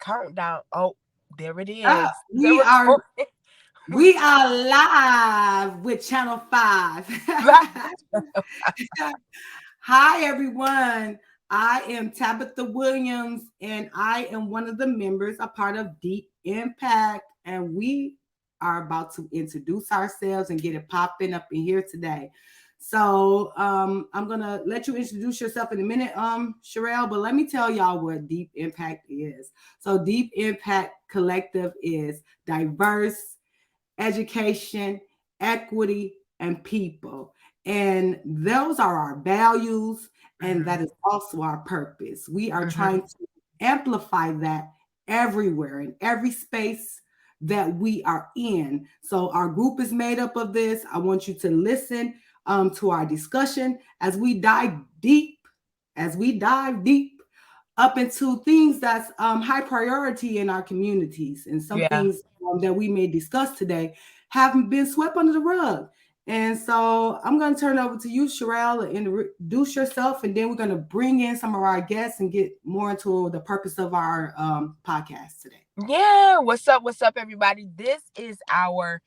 countdown. Oh, there it Uh, is. The we are recording. we are live with Channel 5. Hi everyone. I am Tabitha Williams and I am one of the members, a part of Deep Impact, and we are about to introduce ourselves and get it popping up in here today. So I'm gonna let you introduce yourself in a minute, Sherelle, but let me tell y'all what Deep Impact is. So Deep Impact Collective is diverse education, equity, and people. And those are our values, and Mhm, that is also our purpose. We are mhm. trying to amplify that everywhere in every space that we are in. So, our group is made up of this. I want you to listen to our discussion as we dive deep up into things that's high priority in our communities, and some Yeah. things that we may discuss today haven't been swept under the rug. And so I'm going to turn it over to you, Sherelle, and introduce yourself, and then we're going to bring in some of our guests and get more into the purpose of our podcast today. Yeah. What's up? What's up, everybody? This is our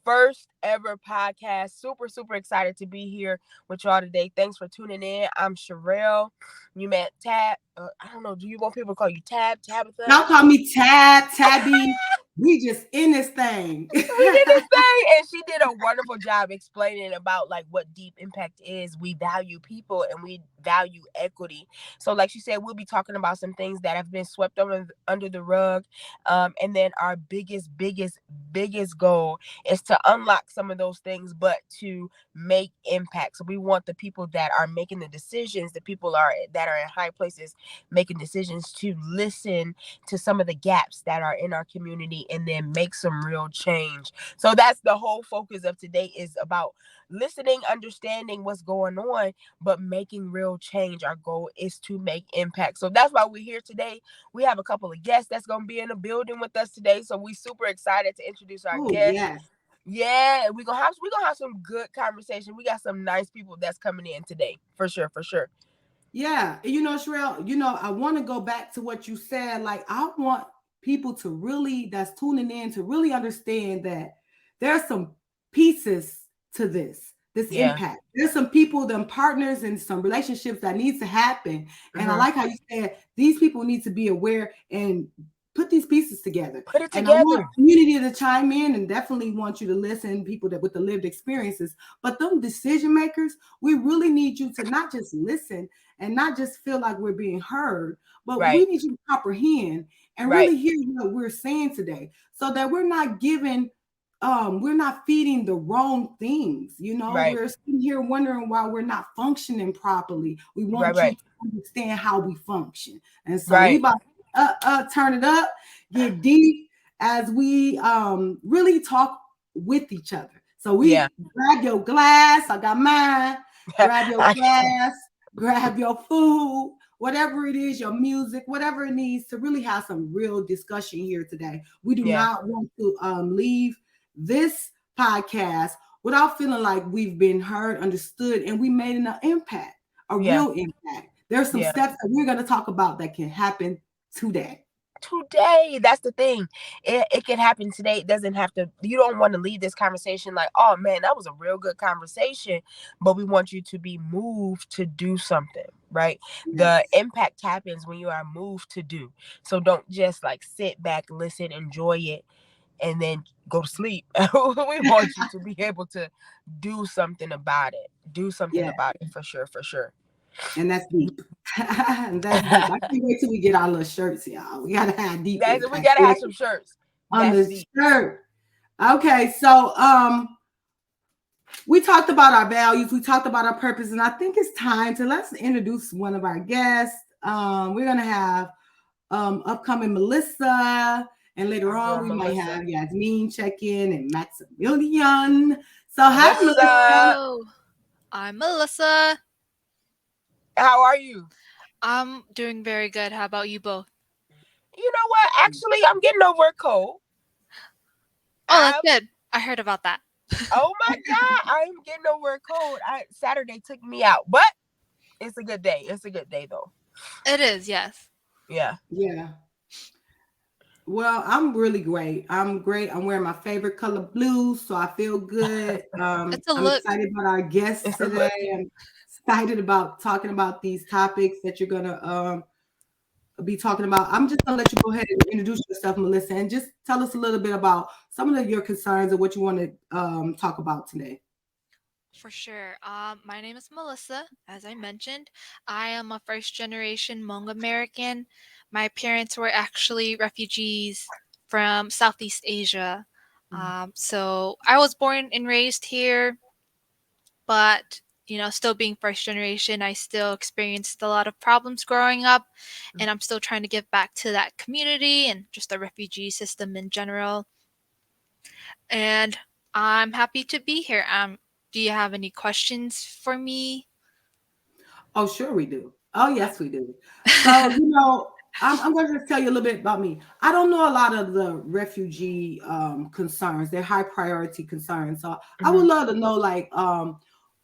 first ever podcast. Super, super excited to be here with y'all today. Thanks for tuning in. I'm Sherelle. You met Tab. I don't know. Do you want people to call you Tab, Tabitha? Y'all call me Tabby. We just in this thing. We did this thing, and she did a wonderful job explaining about like what deep impact is. We value people and we value equity. So like she said, we'll be talking about some things that have been swept under the rug, and then our biggest goal is to unlock some of those things, but to make impact. So we want the people that are making the decisions, the people are that are in high places making decisions, to listen to some of the gaps that are in our community and then make some real change. So that's the whole focus of today, is about listening, understanding what's going on, but making real change. Our goal is to make impact. So that's why we're here today. We have a couple of guests that's going to be in the building with us today. So we're super excited to introduce our Oh, guests. yes. Yeah, we're gonna have some good conversation. We got some nice people that's coming in today. For sure, for sure. Yeah, Sherelle, I want to go back to what you said. Like, I want people to really, that's tuning in, to really understand that there's some pieces to this Yeah. impact. There's some people, them partners, and some relationships that needs to happen. And I Hmm. like how you said these people need to be aware and put these pieces together. Put it And I want together. community to chime in, and definitely want you to listen, people that with the lived experiences. But them decision makers, we really need you to not just listen and not just feel like we're being heard, but we Right. need you to comprehend and Right. really hear what we're saying today, so that we're not feeding the wrong things. Right. We're sitting here wondering why we're not functioning properly. We Right. want you Right. to understand how we function. And so we Right. about to turn it up, get deep, as we really talk with each other. So Yeah. we grab your glass. I got mine. Grab your glass, grab your food, whatever it is, your music, whatever it needs, to really have some real discussion here today. We do Yeah. not want to leave this podcast without feeling like we've been heard, understood, and we made an impact, a Yeah. real impact. There's some Yeah. steps that we're going to talk about that can happen today. Today, that's the thing. It can happen today. It doesn't have to. You don't want to leave this conversation like, oh man, that was a real good conversation. But we want you to be moved to do something, right? The Yes. impact happens when you are moved to do. So don't just like sit back, listen, enjoy it, and then go to sleep. We want you to be able to do something about it. Do something Yeah. about it, for sure, for sure. And that's deep. And that's deep. I can't wait till we get our little shirts, y'all. We gotta have deep We impact gotta have some shirts. on That's the deep. shirt. Okay, so we talked about our values, we talked about our purpose, and I think it's time to let's introduce one of our guests. We're gonna have upcoming Melissa, and later Our on girl we might Melissa. have Yasmin check in and Maximilian. So hi, What's Melissa. up? Hello, I'm Melissa. How are you? I'm doing very good. How about you both? You know what? Actually, I'm getting over a cold. Oh, that's I'm good. I heard about that. Oh my god, I'm getting over a cold. Saturday took me out, but it's a good day. It's a good day though. It is, yes. Yeah. Yeah. Well, I'm really great. I'm great. I'm wearing my favorite color blue, so I feel good. It's a I'm look. excited about our guests today. I'm excited about talking about these topics that you're gonna be talking about. I'm just gonna let you go ahead and introduce yourself, Melissa, and just tell us a little bit about some of your concerns and what you want to talk about today. For sure. My name is Melissa. As I mentioned, I am a first generation Hmong American. My parents were actually refugees from Southeast Asia. So I was born and raised here, but still being first generation, I still experienced a lot of problems growing up, and I'm still trying to give back to that community and just the refugee system in general. And I'm happy to be here. Do you have any questions for me? Oh, sure we do. Oh, yes, we do. So, I'm going to just tell you a little bit about me. I don't know a lot of the refugee concerns. They're high priority concerns. So, I would Mhm. love to know, like,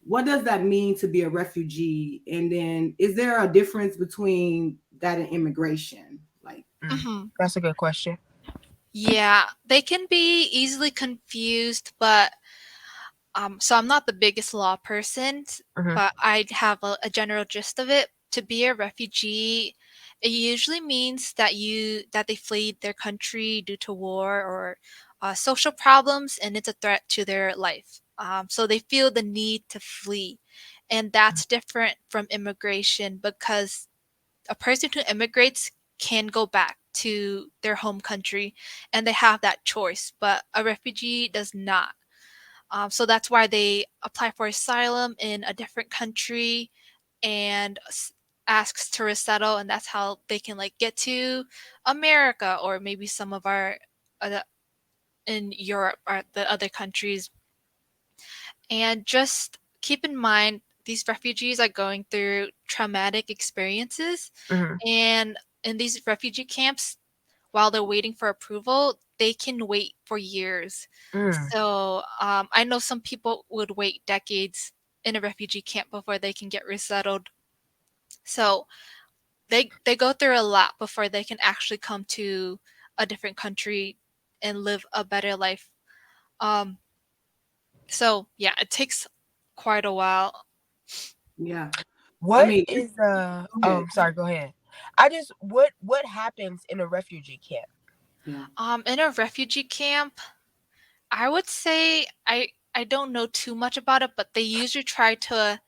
what does that mean to be a refugee? And then, is there a difference between that and immigration? Like, Mm. Mhm. That's a good question. Yeah, they can be easily confused, but so I'm not the biggest law person, Mhm. but I have a general gist of it. To be a refugee, it usually means that they fled their country due to war or social problems, and it's a threat to their life. So they feel the need to flee, and that's different from immigration because a person who immigrates can go back to their home country, and they have that choice, but a refugee does not. So that's why they apply for asylum in a different country and asks to resettle, and that's how they can like get to America or maybe some of our other in Europe or the other countries. And just keep in mind, these refugees are going through traumatic experiences, Mhm. and in these refugee camps, while they're waiting for approval, they can wait for years. Mm. So I know some people would wait decades in a refugee camp before they can get resettled. So they go through a lot before they can actually come to a different country and live a better life. Um, so yeah, it takes quite a while. yeah. I What mean, is go ahead. sorry, go ahead. I just what happens in a refugee camp? Yeah. In a refugee camp, I would say I don't know too much about it, but they usually try to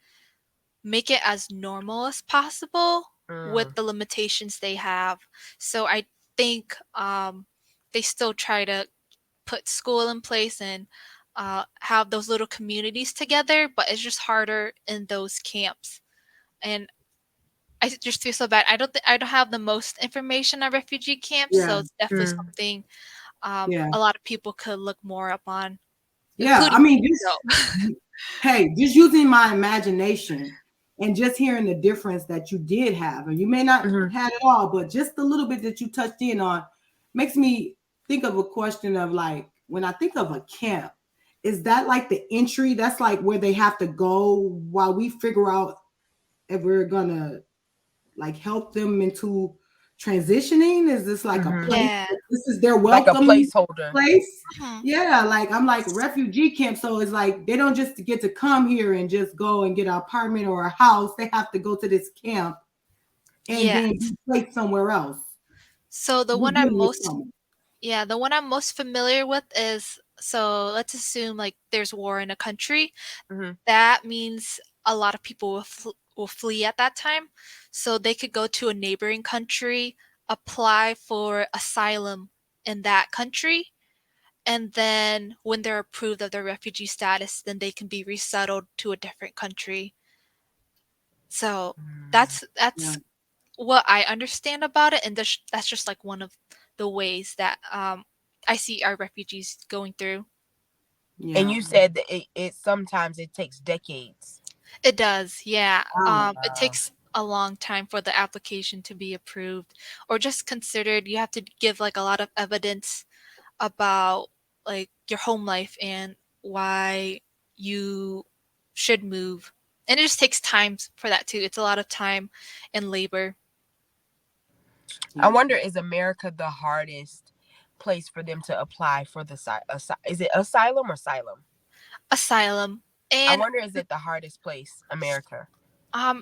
make it as normal as possible with Mm. the limitations they have. So I think they still try to put school in place and have those little communities together, but it's just harder in those camps. And I just feel so bad. I don't have the most information on refugee camps, Yeah. so it's definitely Mm. something Yeah. a lot of people could look more up on, Yeah. I including mean, me. So hey, just using my imagination and just hearing the difference that you did have, and you may not Mhm. had it all, but just a little bit that you touched in on makes me think of a question of like when I think of a camp, is that like the entry? That's like where they have to go while we figure out if we're gonna like help them into transitioning? Is this like a Mhm. place? yeah. This is their Like a welcome placeholder. place? Mhm. Yeah, like I'm like refugee camp. So it's like they don't just get to come here and just go and get an apartment or a house. They have to go to this camp and then Yes. be placed somewhere else. So the We're one I'm dealing with most something. Yeah, the one I'm most familiar with is, so let's assume like there's war in a country. Mhm. That means a lot of people will flee at that time. So they could go to a neighboring country, apply for asylum in that country, and then when they're approved of their refugee status, then they can be resettled to a different country. So Mm. Yeah, that's what I understand about it, and that's just like one of the ways that I see our refugees going through. And yeah. you said that it sometimes it takes decades. It does, yeah. Wow. It Wow. takes a long time for the application to be approved or just considered. You have to give like a lot of evidence about like your home life and why you should move. And it just takes time for that too. It's a lot of time and labor. I Yeah. wonder, is America the hardest? place for them to apply for the is it asylum or asylum? Asylum. I And wonder, is it the hardest place, America?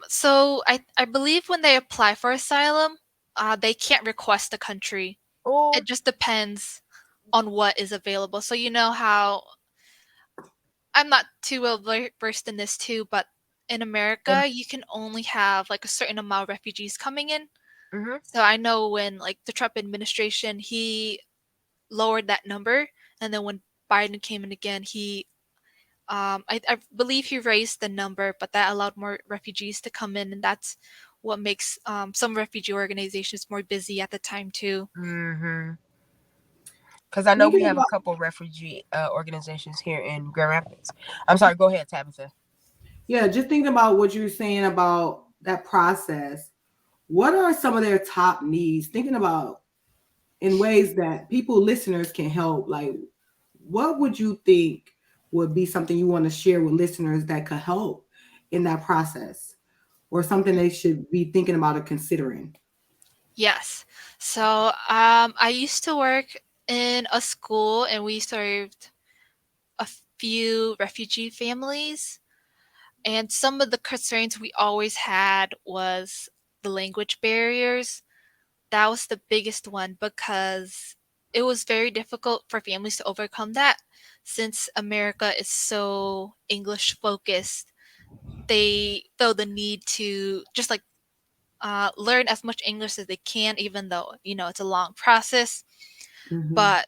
so I believe when they apply for asylum, they can't request a country. Oh. It just depends on what is available. So you know how I'm not too well versed in this too, but in America, you can only have like a certain amount of refugees coming in. Mm-hmm. So I know when like the Trump administration, he lowered that number, and then when Biden came in again, I believe he raised the number, but that allowed more refugees to come in, and that's what makes some refugee organizations more busy at the time too. Mm-hmm. Because I know we Thinking have a about, couple refugee organizations here in Grand Rapids. I'm sorry. Go ahead, Tabitha. yeah, just thinking about what you're saying about that process. What are some of their top needs? Thinking about in ways that people, listeners, can help. Like, what would you think would be something you want to share with listeners that could help in that process, or something they should be thinking about or considering? Yes. So I used to work in a school, and we served a few refugee families. And some of the concerns we always had was the language barriers. That was the biggest one because it was very difficult for families to overcome that since America is so English focused. They feel the need to just like learn as much English as they can, even though it's a long process. Hmm. But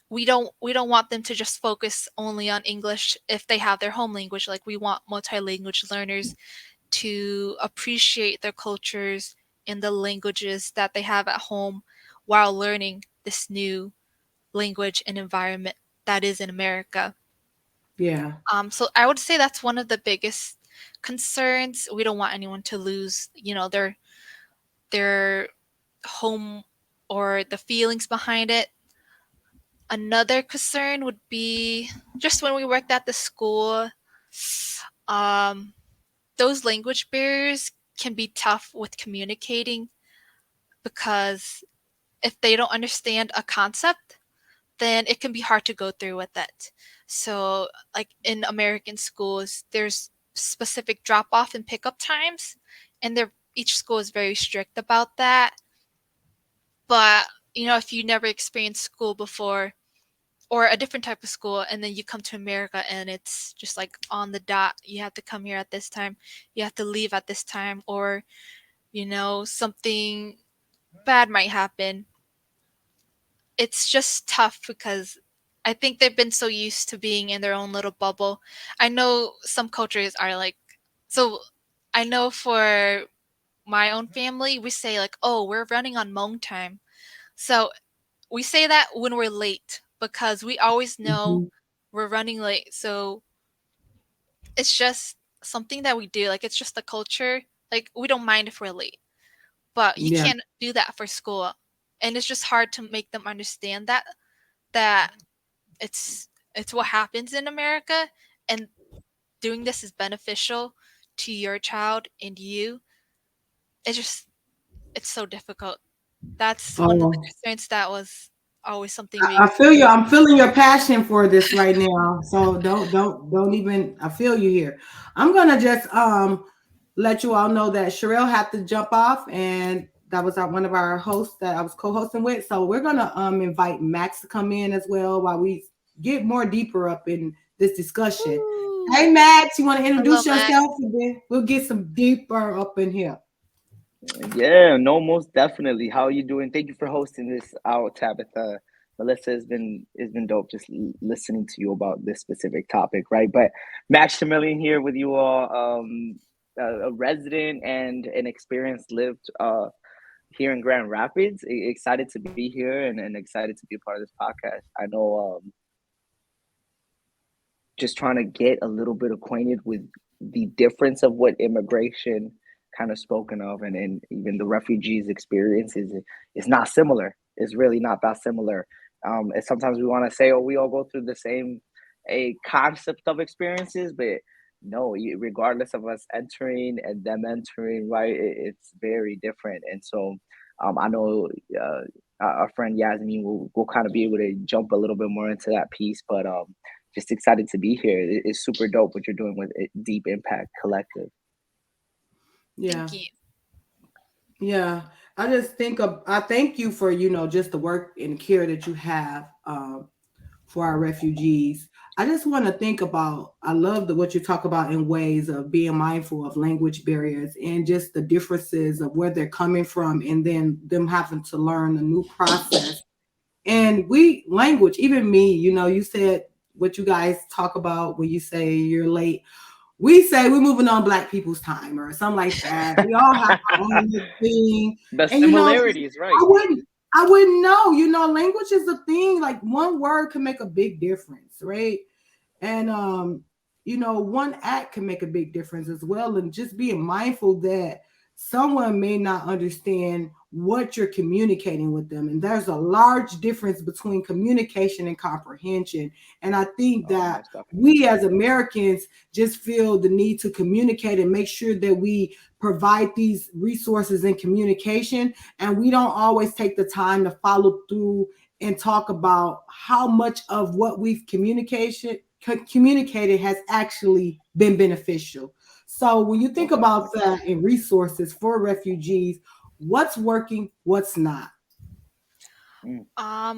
we don't want them to just focus only on English if they have their home language. Like we want multi-language learners to appreciate their cultures and the languages that they have at home while learning this new language and environment that is in America. Yeah. So I would say that's one of the biggest concerns. We don't want anyone to lose, their home or the feelings behind it. Another concern would be just when we worked at the school, um, those language barriers can be tough with communicating because if they don't understand a concept, then it can be hard to go through with it. So, like in American schools, there's specific drop off and pickup times, and each school is very strict about that. But if you never experienced school before or a different type of school, and then you come to America and it's just like on the dot, you have to come here at this time, you have to leave at this time, or something bad might happen. It's just tough because I think they've been so used to being in their own little bubble. I know some cultures are like, so I know for my own family, we say like, oh, we're running on Hmong time. So we say that when we're late because we always know Hmm. we're running late. So it's just something that we do. Like it's just the culture. Like we don't mind if we're late, but you Yeah. can't do that for school. And it's just hard to make them understand that it's what happens in America, and doing this is beneficial to your child and you. It's just it's so difficult. That's one of the Oh, concerns that was always something we I feel you. experienced. I'm feeling your passion for this right now. So don't even. I feel you here. I'm gonna just let you all know that Sherelle had to jump off, and that was one of our hosts that I was co-hosting with. So we're gonna invite Max to come in as well while we get more deeper up in this discussion. Ooh. Hey Max, you want to Hello, introduce Max. yourself, and then we'll get some deeper up in here. Yeah, no, most definitely. How are you doing? Thank you for hosting this out, Tabitha. Melissa has been dope just listening to you about this specific topic, right? But Max Chameleon here with you all, a resident and an experienced lived here in Grand Rapids. Excited to be here and excited to be a part of this podcast. I know just trying to get a little bit acquainted with the difference of what immigration kind of spoken of and even the refugees experience is not similar. It's really not that similar. And sometimes we want to say, oh, we all go through the same a concept of experiences, but no, regardless of us entering and them entering, right, it's very different. And so I know uh, our friend Yasmin will kind of be able to jump a little bit more into that piece. But just excited to be here. It's super dope what you're doing with Deep Impact Collective. Yeah. Thank you. Yeah. I just think of I thank you for, just the work and care that you have for our refugees. I just want to think about I love what you talk about in ways of being mindful of language barriers and just the differences of where they're coming from and then them having to learn a new process. And we language, even me, you said what you guys talk about when you say you're late. We say we're moving on Black people's time or something like that. We all have our own little thing. The And similarities, right? I wouldn't I wouldn't know. Language is a thing. Like one word can make a big difference, right? And one act can make a big difference as well. And just being mindful that someone may not understand what you're communicating with them. And there's a large difference between communication and comprehension. And I think Oh, that most definitely. we as Americans just feel the need to communicate and make sure that we provide these resources in communication. And we don't always take the time to follow through and talk about how much of what we've communicated has actually been beneficial. So when you think Most about definitely. that and resources for refugees, what's working, what's not? Mm,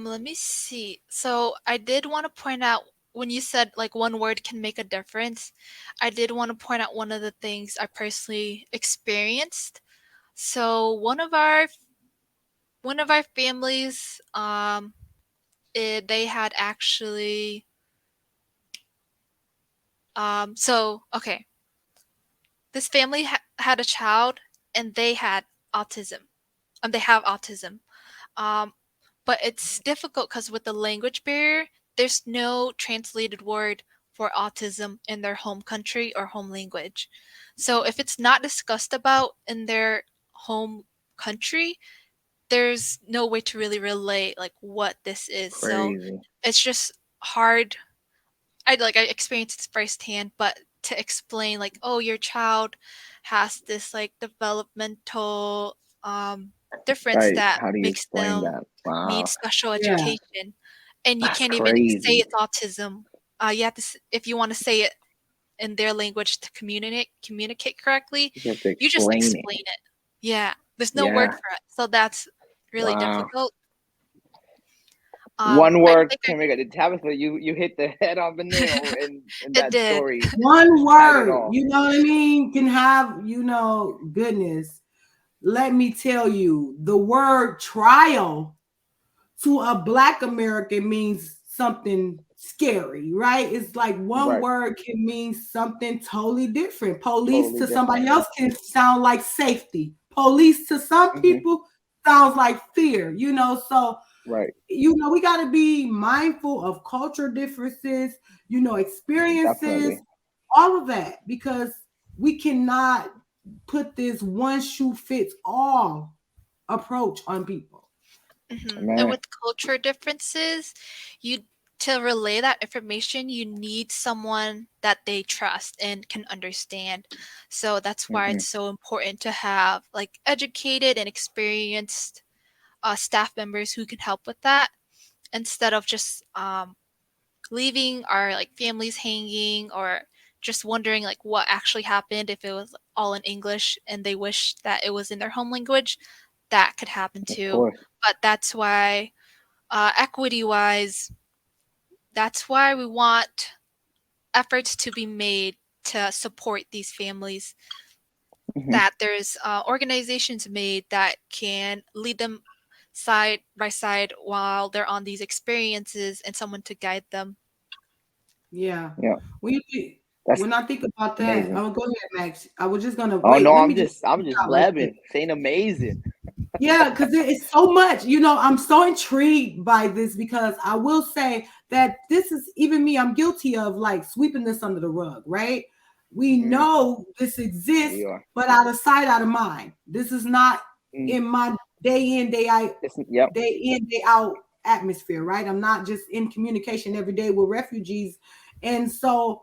Let me see. So I did want to point out when you said like one word can make a difference, I did want to point out one of the things I personally experienced. So one of our families, they had actually, okay, this family had a child and they had autism. They have autism. Um, but it's difficult because with the language barrier, there's no translated word for autism in their home country or home language. So if it's not discussed about in their home country, there's no way to really relate like what this is. So crazy. it's just hard. I experienced this firsthand, but to explain like, oh, your child has this like developmental difference Right. that How do you makes explain them that? need Wow. special Yeah, education, and you That's can't even say crazy. it's autism. You have to if you want to say it in their language to communicate correctly, You have to you just explain explain it. it. Yeah, there's no word Yeah. for it, so that's really Wow. difficult. One I word think can make it. Tabitha, you hit the head on the nail in it that did. story. one Tied it word, all. you know what I mean, can have, goodness. Let me tell you, the word trial to a Black American means something scary, right? It's like one Right. word can mean something totally different. Police Totally to somebody different. else can sound like safety. Police to some Hmm. people sounds like fear, So, Right. we got to be mindful of culture differences, experiences, Definitely. all of that, because we cannot put this one shoe fits all approach on people. And Man. with culture differences, you to relay that information, you need someone that they trust and can understand. So that's why Hmm. it's so important to have like educated and experienced staff members who can help with that instead of just leaving our like families hanging or just wondering like what actually happened if it was all in English and they wish that it was in their home language. That could happen Of too. course. But that's why equity wise, that's why we want efforts to be made to support these families, Hmm. that there's organizations made that can lead them side by side while they're on these experiences and someone to guide them. Yeah. Yeah. When That's when I think about that, amazing. oh, go ahead, Max. I was just gonna Oh wait. no, Let I'm me just just I'm just out right quick. blabbing, saying amazing. Yeah, because there is so much. I'm so intrigued by this because I will say that this is even me. I'm guilty of like sweeping this under the rug, right? We Hmm. know this exists, We are. but out of sight, out of mind. This is not Mm. in my day in, Yep. day out atmosphere, right? I'm not just in communication every day with refugees. And so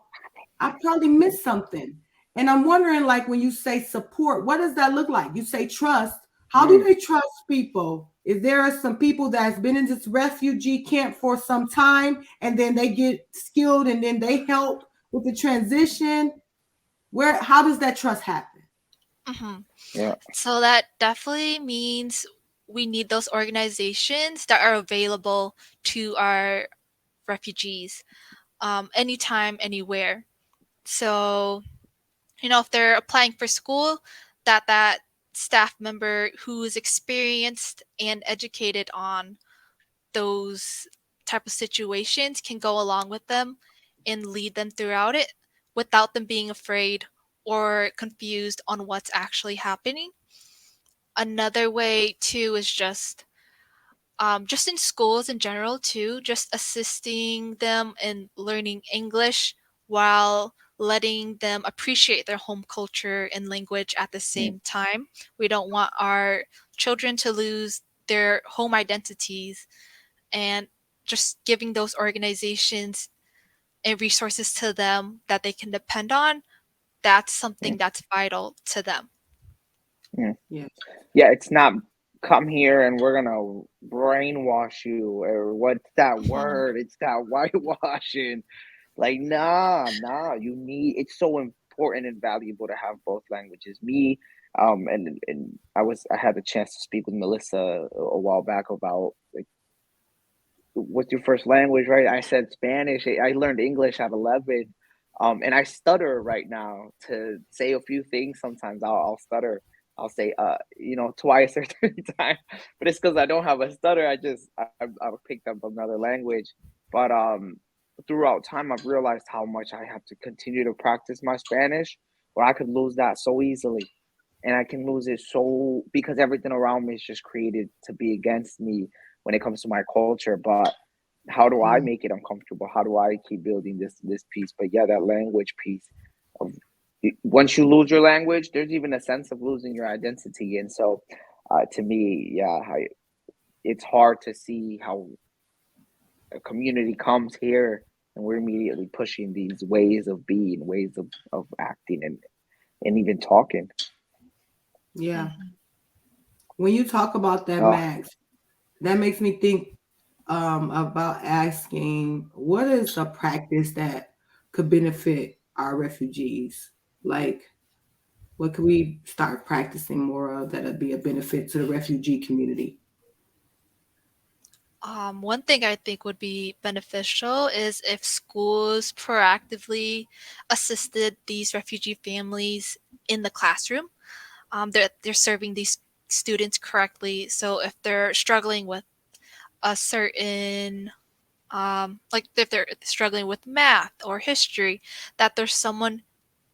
I probably missed something. And I'm wondering, like, when you say support, what does that look like? You say trust. How do Mm, they trust people? Is there some people that's been in this refugee camp for some time and then they get skilled and then they help with the transition? Where how does that trust happen? Hmm. yeah. So that definitely means we need those organizations that are available to our refugees, anytime, anywhere. So, if they're applying for school, that staff member who is experienced and educated on those type of situations can go along with them and lead them throughout it without them being afraid or confused on what's actually happening. Another way too is just in schools in general too, just assisting them in learning English while letting them appreciate their home culture and language at the Mm, same time. We don't want our children to lose their home identities, and just giving those organizations and resources to them that they can depend on, that's mm, something that's vital to them. mm. Yeah. Yeah, it's not come here and we're gonna brainwash you or what's that Mhm. word? It's that whitewashing. Like, nah, you need it's so important and valuable to have both languages. Me, and I had the chance to speak with Melissa a while back about like what's your first language, right? I said Spanish. I learned English at 11. And I stutter right now to say a few things. Sometimes I'll stutter. I'll say, twice or three times, but it's because I don't have a stutter. I've picked up another language, but throughout time I've realized how much I have to continue to practice my Spanish, or I could lose that so easily, and I can lose it so because everything around me is just created to be against me when it comes to my culture. But how do I Mm. make it uncomfortable? How do I keep building this piece? But yeah, that language piece of once you lose your language, there's even a sense of losing your identity. And so, to me, yeah, it's hard to see how a community comes here and we're immediately pushing these ways of being, ways of acting, and even talking. Yeah. Mhm. When you talk about that, Oh, Max, that makes me think about asking what is a practice that could benefit our refugees? Like, what could we start practicing more of that'll be a benefit to the refugee community? One thing I think would be beneficial is if schools proactively assisted these refugee families in the classroom. They're serving these students correctly. So if they're struggling with a certain, like if they're struggling with math or history, that there's someone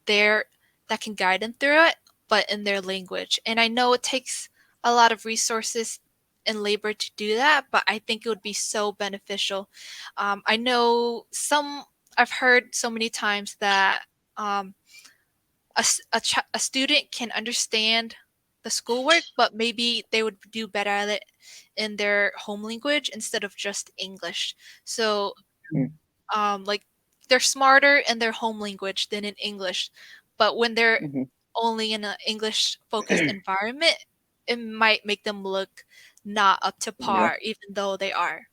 there that can guide them through it, but in their language. And I know it takes a lot of resources and labor to do that, but I think it would be so beneficial. I know I've heard so many times that um, a student can understand the schoolwork, but maybe they would do better at it in their home language instead of just English. So, mm, like they're smarter in their home language than in English, but when they're mhm. only in an English focused environment, it might make them look not up to Yeah, par, even though they are.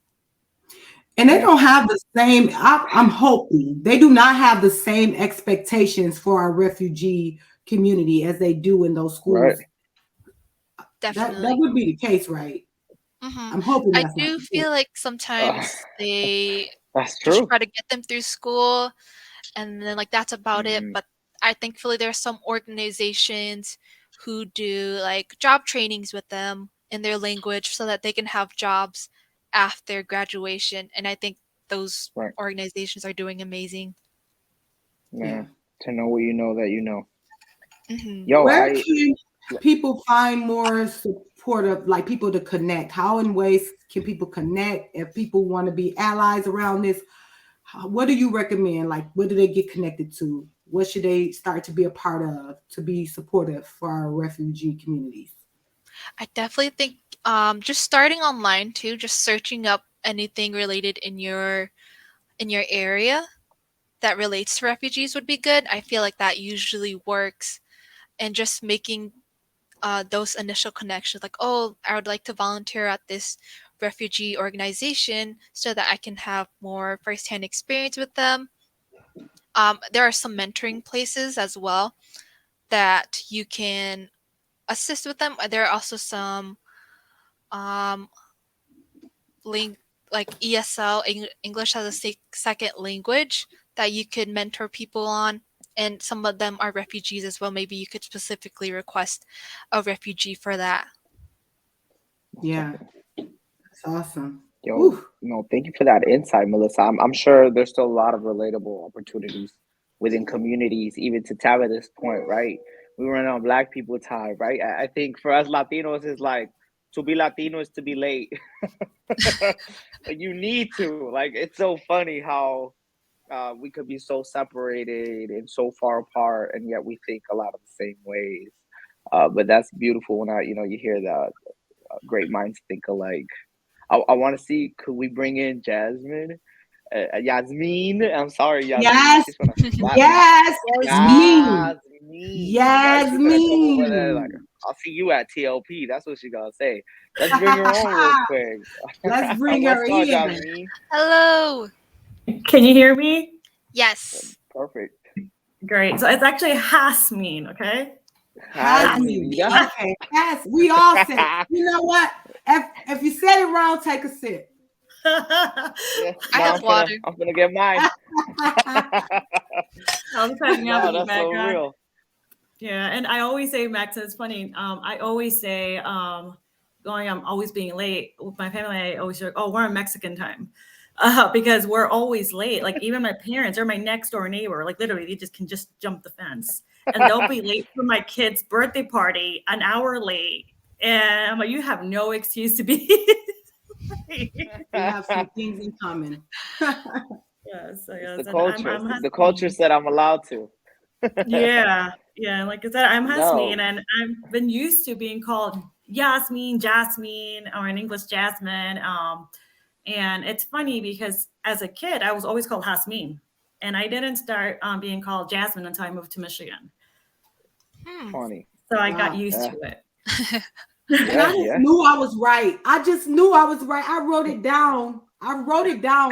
And they yeah, don't have the same, I'm hoping, they do not have the same expectations for our refugee community as they do in those right. schools. That Definitely. would be the case, right? Hmm. I'm hoping I that's not do the case. feel like Uh, sometimes they that's just true. try to get them through school and then like that's about it. Mm, But I thankfully there are some organizations who do like job trainings with them in their language so that they can have jobs after graduation. And I think those right. organizations are doing amazing. Yeah. Yeah. To know what you know that you know. Hmm. Yo, Where can people find more supportive, like people to connect? How in ways can people connect if people want to be allies around this? What do you recommend? Like, what do they get connected to? What should they start to be a part of to be supportive for our refugee communities? I definitely think just starting online too, just searching up anything related in your area that relates to refugees would be good. I feel like that usually works, and just making those initial connections, like, oh, I would like to volunteer at this refugee organization so that I can have more firsthand experience with them. There are some mentoring places as well that you can assist with them. There are also some um, link like ESL, English as a second language, that you could mentor people on. And some of them are refugees as well. Maybe you could specifically request a refugee for that. Yeah, that's awesome. Yo, Whew. no, thank you for that insight, Melissa. I'm sure there's still a lot of relatable opportunities within communities, even to Tabitha's point, right? We were on Black people time, right? I think for us Latinos is like, to be Latino is to be late. Like you need to. Like it's so funny how we could be so separated and so far apart, and yet we think a lot of the same ways. But that's beautiful when you hear that great minds think alike. I want to see, could we bring in Jasmine? Yasmin. I'm sorry, Yasmin. Yes, She's gonna slap me. yes, Yasmin. me. Yasmin, right? She's gonna come over there like, Yasmin. I'll see you at TLP. That's what she's gonna say. Let's bring her on real quick. Let's bring What's her up, in. Yasmin? Hello. Can you hear me? Yes. Perfect. Great. So it's actually Hasmin, okay? Hasmin. Yasmin, yeah. Okay, yes, we all said it. You know what? If you said it wrong, take a sip. Yeah. I No, have water. I'm gonna get mine. I'm cracking up No, in the that's so background. real. Yeah, and I always say, Max, it's funny. I always say, I'm always being late with my family. I always say, oh, we're on Mexican time, because we're always late. Like even my parents or my next door neighbor, like literally, they just can just jump the fence, and they'll be late for my kid's birthday party, an hour late, and I'm like, you have no excuse to be. late. We have some things in common. Yes, so It's yes, the and culture. I'm The culture Hasmin. said I'm allowed to. Yeah. Like I said, I'm Hasmin, No, and I've been used to being called Yasmin, Jasmine, or in English, Jasmine. And it's funny because as a kid, I was always called Hasmin, and I didn't start being called Jasmine until I moved to Michigan. Hmm. funny. So I got Wow. used Yeah, to it. And I yeah, just yeah. knew I was right. I just knew I was right. I wrote it down. I wrote it down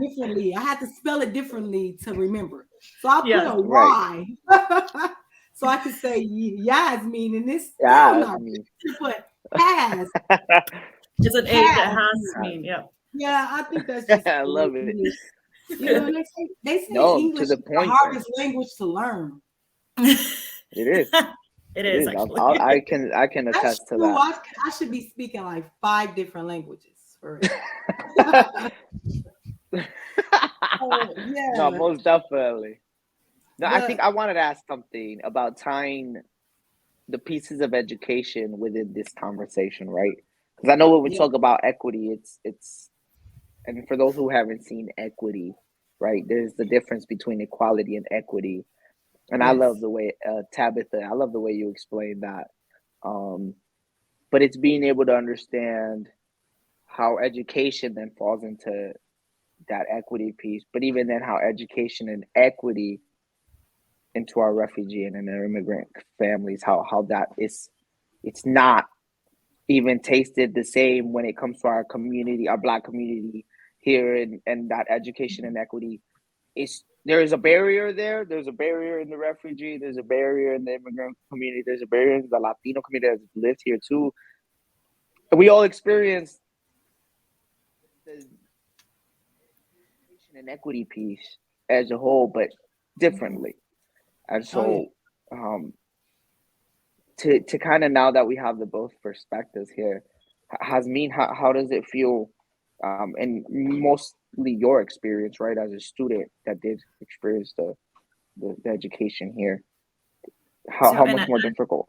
differently. I had to spell it differently to remember. So I put Yes, a Right. Y. So I could say Yasmin, and it's still Yeah, not me. right. But has, it's an H that has. Hasmin. Yep. Yeah, I think that's just I the way love it. English. You know, they say No, to English the is the point though. hardest language to learn. It is. It It is is. actually. I can That's attest to true. that. I should be speaking like 5 different languages for real. No, Yeah, most definitely. No, I think but I wanted to ask something about tying the pieces of education within this conversation, right? Because I know when we yeah, talk about equity, it's and for those who haven't seen equity, right? There's the difference between equality and equity, and I love yes, the way Tabitha, I love the way you explained that. Um, but it's being able to understand how education then falls into that equity piece, but even then, how education and equity into our refugee and our immigrant families, how that is, it's not even tasted the same when it comes to our community, our Black community here, and that education and equity is, there is a barrier there. There's a barrier in the refugee. There's a barrier in the immigrant community. There's a barrier in the Latino community that's lived here too. And we all experience the education and equity piece as a whole, but differently. And oh yeah, so, um, to kind of, now that we have the both perspectives here, Hasmin, how does it feel, and mostly your experience, right, as a student that did experience the education here, So, how and much more difficult?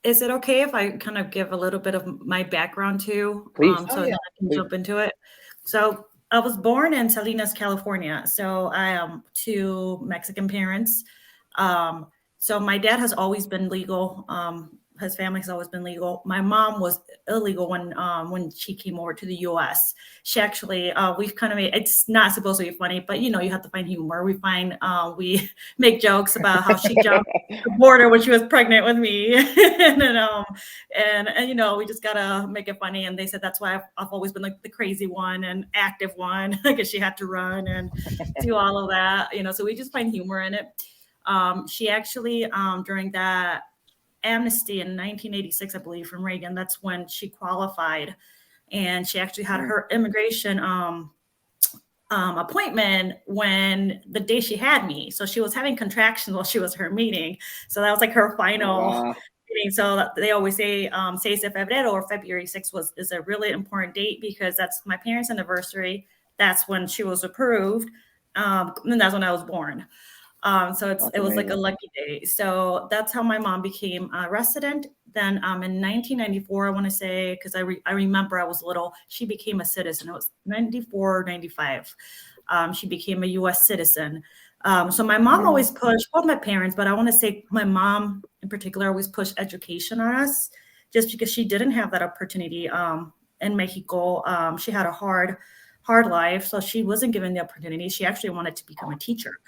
is it okay if I kind of give a little bit of my background too, Please, oh so then yeah. I can please. jump into it? So I was born in Salinas, California. So I am two Mexican parents. Um, so my dad has always been legal. his family has always been legal. My mom was illegal when she came over to the U.S. She actually we've kind of made, it's not supposed to be funny, but you know you have to find humor. We make jokes about how she jumped the border when she was pregnant with me, and then and you know we just gotta make it funny. And they said that's why I've always been like the crazy one and active one because she had to run and do all of that, you know. So we just find humor in it. She actually during that amnesty in 1986, I believe, from Reagan. That's when she qualified, and she actually had her immigration appointment when the day she had me. So she was having contractions while she was her meeting. So that was like her final meeting. So they always say 6 de febrero, or February 6th is a really important date because that's my parents' anniversary. That's when she was approved, and that's when I was born. So it was like a lucky day. So that's how my mom became a resident. Then in 1994, I want to say, because I remember I was little, she became a citizen. It was 94, 95. She became a U.S. citizen. So my mom always pushed, both my parents, but I want to say my mom in particular always pushed education on us just because she didn't have that opportunity in Mexico. She had a hard life, so she wasn't given the opportunity. She actually wanted to become a teacher.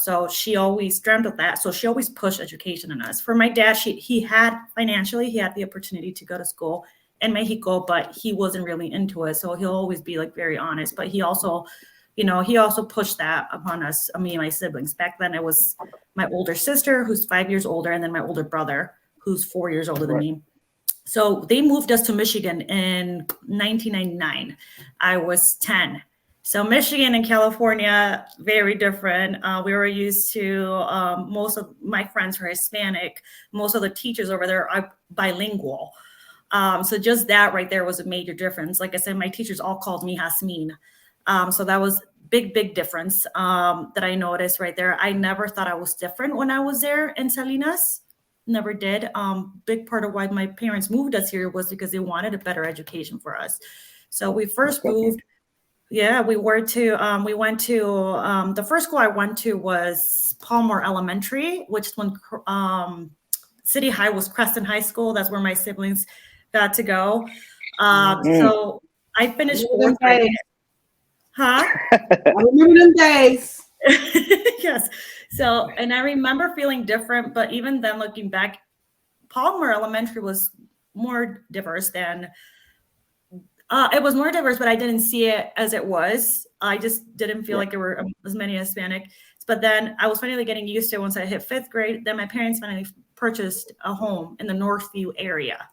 So she always dreamt of that. So she always pushed education on us. For my dad, he had the opportunity to go to school in Mexico, but he wasn't really into it. So he'll always be like very honest, but he also pushed that upon us, me and my siblings. Back then it was my older sister, who's 5 years older, and then my older brother, who's 4 years older than me. So they moved us to Michigan in 1999. I was 10. So Michigan and California, very different. We were used to, most of my friends were Hispanic. Most of the teachers over there are bilingual. So just that right there was a major difference. Like I said, my teachers all called me Jasmine. So that was big difference that I noticed right there. I never thought I was different when I was there in Salinas. Never did. Big part of why my parents moved us here was because they wanted a better education for us. So we first moved. Yeah, we went to the first school I went to was Palmer Elementary, which is when City High was Crescent High School. That's where my siblings got to go. So I finished fourth grade. Huh? I remember them days. Yes. So, and I remember feeling different, but even then looking back, Palmer Elementary was more diverse than it was more diverse, but I didn't see it as it was. I just didn't feel like there were as many Hispanic. But then I was finally getting used to it once I hit fifth grade. Then my parents finally purchased a home in the Northview area.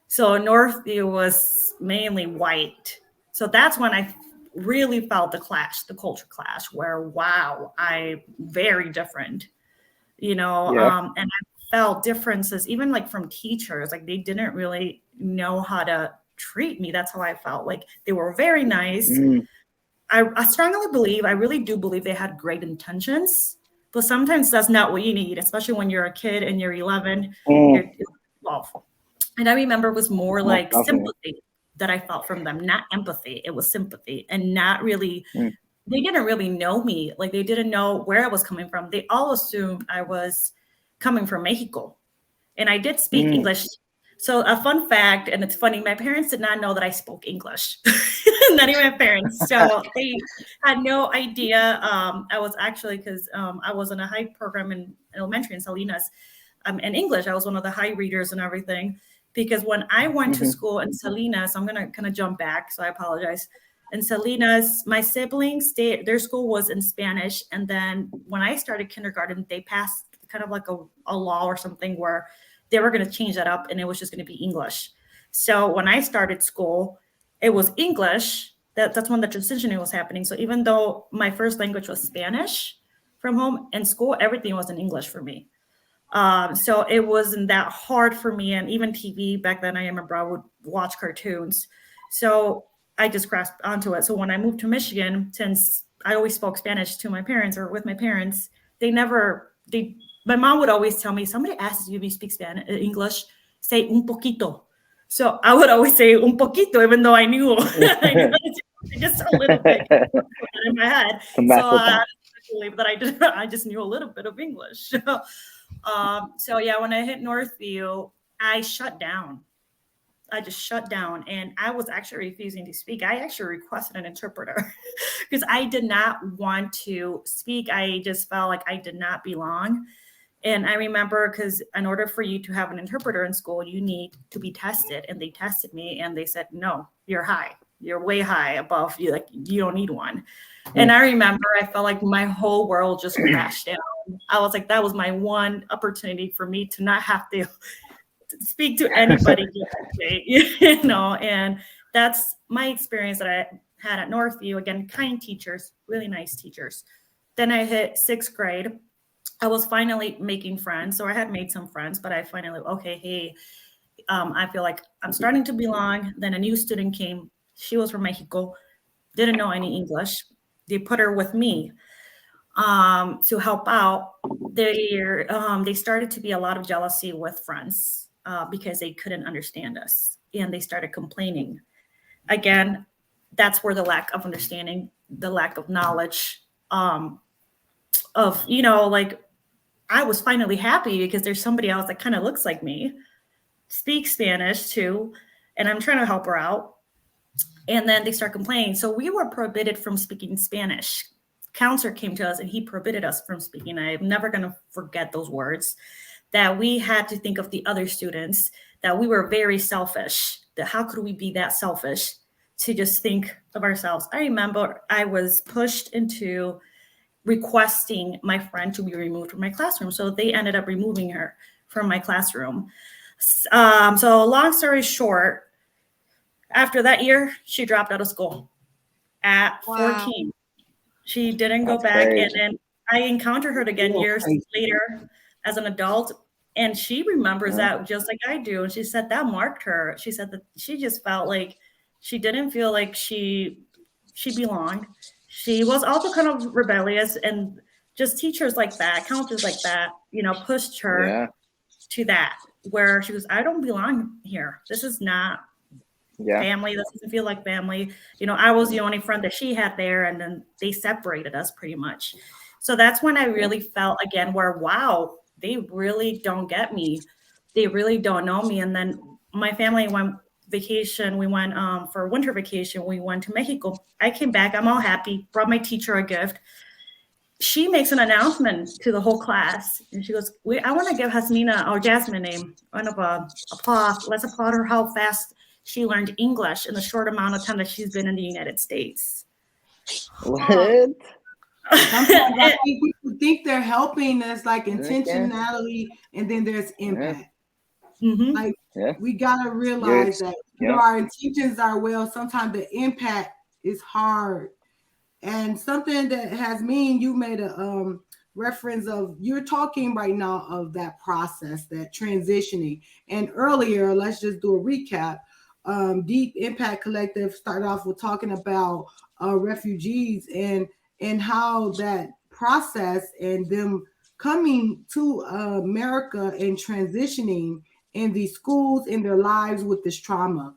So Northview was mainly white. So that's when I really felt the clash, the culture clash, where, wow, I'm very different, and I felt differences, even like from teachers, like they didn't really know how to treat me. That's how I felt. Like they were very nice. I strongly believe, I really do believe they had great intentions, but sometimes that's not what you need, especially when you're a kid and you're 11, you're 12. And I remember it was more like sympathy that I felt from them, not empathy. It was sympathy, and not really, they didn't really know me. Like they didn't know where I was coming from. They all assumed I was coming from Mexico, and I did speak English. So a fun fact, and it's funny, my parents did not know that I spoke English, not even my parents. So they had no idea. I was actually, because I was in a high program in elementary in Salinas, in English. I was one of the high readers and everything. Because when I went to school in Salinas, I'm going to kind of jump back, so I apologize. In Salinas, my siblings, their school was in Spanish. And then when I started kindergarten, they passed kind of like a law or something where they were going to change that up and it was just going to be English. So when I started school, it was English. That's when the transition was happening. So even though my first language was Spanish from home, in school, everything was in English for me. So it wasn't that hard for me. And even TV back then, I remember I would watch cartoons. So I just grasped onto it. So when I moved to Michigan, since I always spoke Spanish to my parents or with my parents, my mom would always tell me, somebody asks you if you speak Spanish, English, say un poquito. So I would always say un poquito, even though I knew, just a little bit in my head. So I believe that I just knew a little bit of English. So yeah, when I hit Northview, I shut down. I just shut down, and I was actually refusing to speak. I actually requested an interpreter because I did not want to speak. I just felt like I did not belong. And I remember, because in order for you to have an interpreter in school, you need to be tested. And they tested me and they said, no, you're high. You're way high above you. Like, you don't need one. And I remember I felt like my whole world just crashed down. I was like, that was my one opportunity for me to not have to speak to anybody, you know, and that's my experience that I had at Northview. Again, kind teachers, really nice teachers. Then I hit sixth grade. I was finally making friends. So I had made some friends, but I finally, okay, hey, I feel like I'm starting to belong. Then a new student came. She was from Mexico, didn't know any English. They put her with me to help out. They started to be a lot of jealousy with friends because they couldn't understand us, and they started complaining. Again, that's where the lack of understanding, the lack of knowledge of, you know, like, I was finally happy because there's somebody else that kind of looks like me, speaks Spanish too, and I'm trying to help her out. And then they start complaining. So we were prohibited from speaking Spanish. Counselor came to us and he prohibited us from speaking. I'm never going to forget those words, that we had to think of the other students, that we were very selfish, that how could we be that selfish to just think of ourselves. I remember I was pushed into requesting my friend to be removed from my classroom. So they ended up removing her from my classroom. So long story short, after that year, she dropped out of school at 14. She didn't go back. And then I encountered her again years later as an adult. And she remembers that just like I do. And she said that marked her. She said that she just felt like she didn't feel like she belonged. She was also kind of rebellious, and just teachers like that, counselors like that, you know, pushed her to that, where she was, I don't belong here. This is not family. This doesn't feel like family. You know, I was the only friend that she had there, and then they separated us pretty much. So that's when I really felt again where, wow, they really don't get me. They really don't know me. And then my family went vacation. We went for winter vacation. We went to Mexico. I came back. I'm all happy. Brought my teacher a gift. She makes an announcement to the whole class, and she goes, I want to give Hasmina, or Jasmine name, one of applause. Let's applaud her how fast she learned English in the short amount of time that she's been in the United States. What? Sometimes I think people think they're helping. There's like intentionality, and then there's impact. Like we gotta realize that our intentions are well. Sometimes the impact is hard, and something that has mean you made a reference of, you're talking right now of that process, that transitioning. And earlier, let's just do a recap. Deep Impact Collective started off with talking about refugees and how that process and them coming to America and transitioning in these schools, in their lives with this trauma.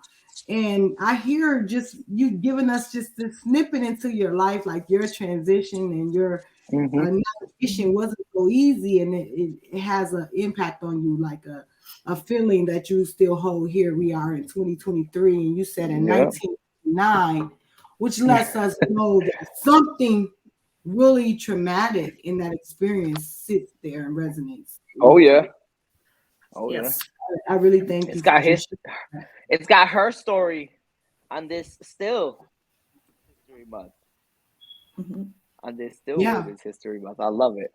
And I hear just you giving us just this snippet into your life, like your transition and your navigation wasn't so easy, and it has an impact on you, like a feeling that you still hold. Here we are in 2023, and you said in 1999, which lets us know that something really traumatic in that experience sits there and resonates. Oh yeah. I really think it's got her story on this still history month. On this still Women's History Month. I love it.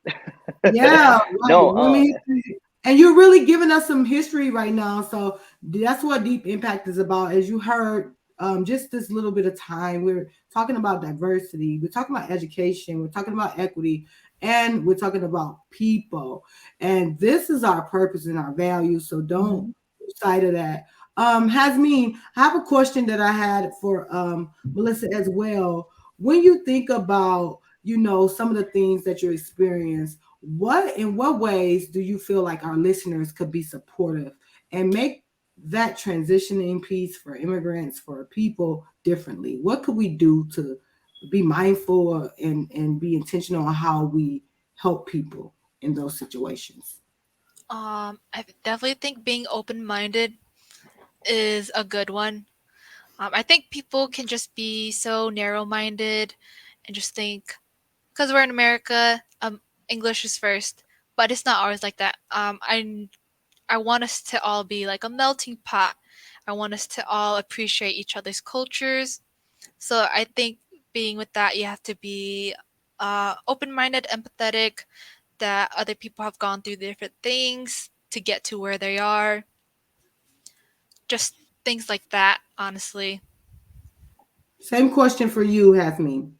And you're really giving us some history right now. So that's what Deep Impact is about. As you heard, just this little bit of time, we're talking about diversity, we're talking about education, we're talking about equity, and we're talking about people. And this is our purpose and our values. So don't lose sight of that. Hasmeen, I have a question that I had for Melissa as well. When you think about, you know, some of the things that you experience, in what ways do you feel like our listeners could be supportive and make that transitioning piece for immigrants, for people differently? What could we do to be mindful and be intentional on how we help people in those situations? I definitely think being open-minded is a good one. I think people can just be so narrow-minded and just think because we're in America, English is first, but it's not always like that. I want us to all be like a melting pot. I want us to all appreciate each other's cultures. So I think being with that, you have to be open-minded, empathetic, that other people have gone through different things to get to where they are. Just things like that, honestly. Same question for you, Hasmi.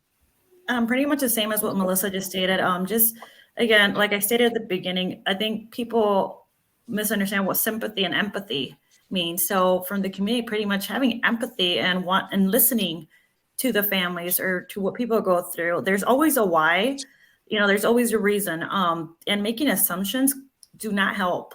Pretty much the same as what Melissa just stated. Just again, like I stated at the beginning, I think people misunderstand what sympathy and empathy means. So from the community, pretty much having empathy and listening to the families or to what people go through. There's always a why, there's always a reason. And making assumptions do not help.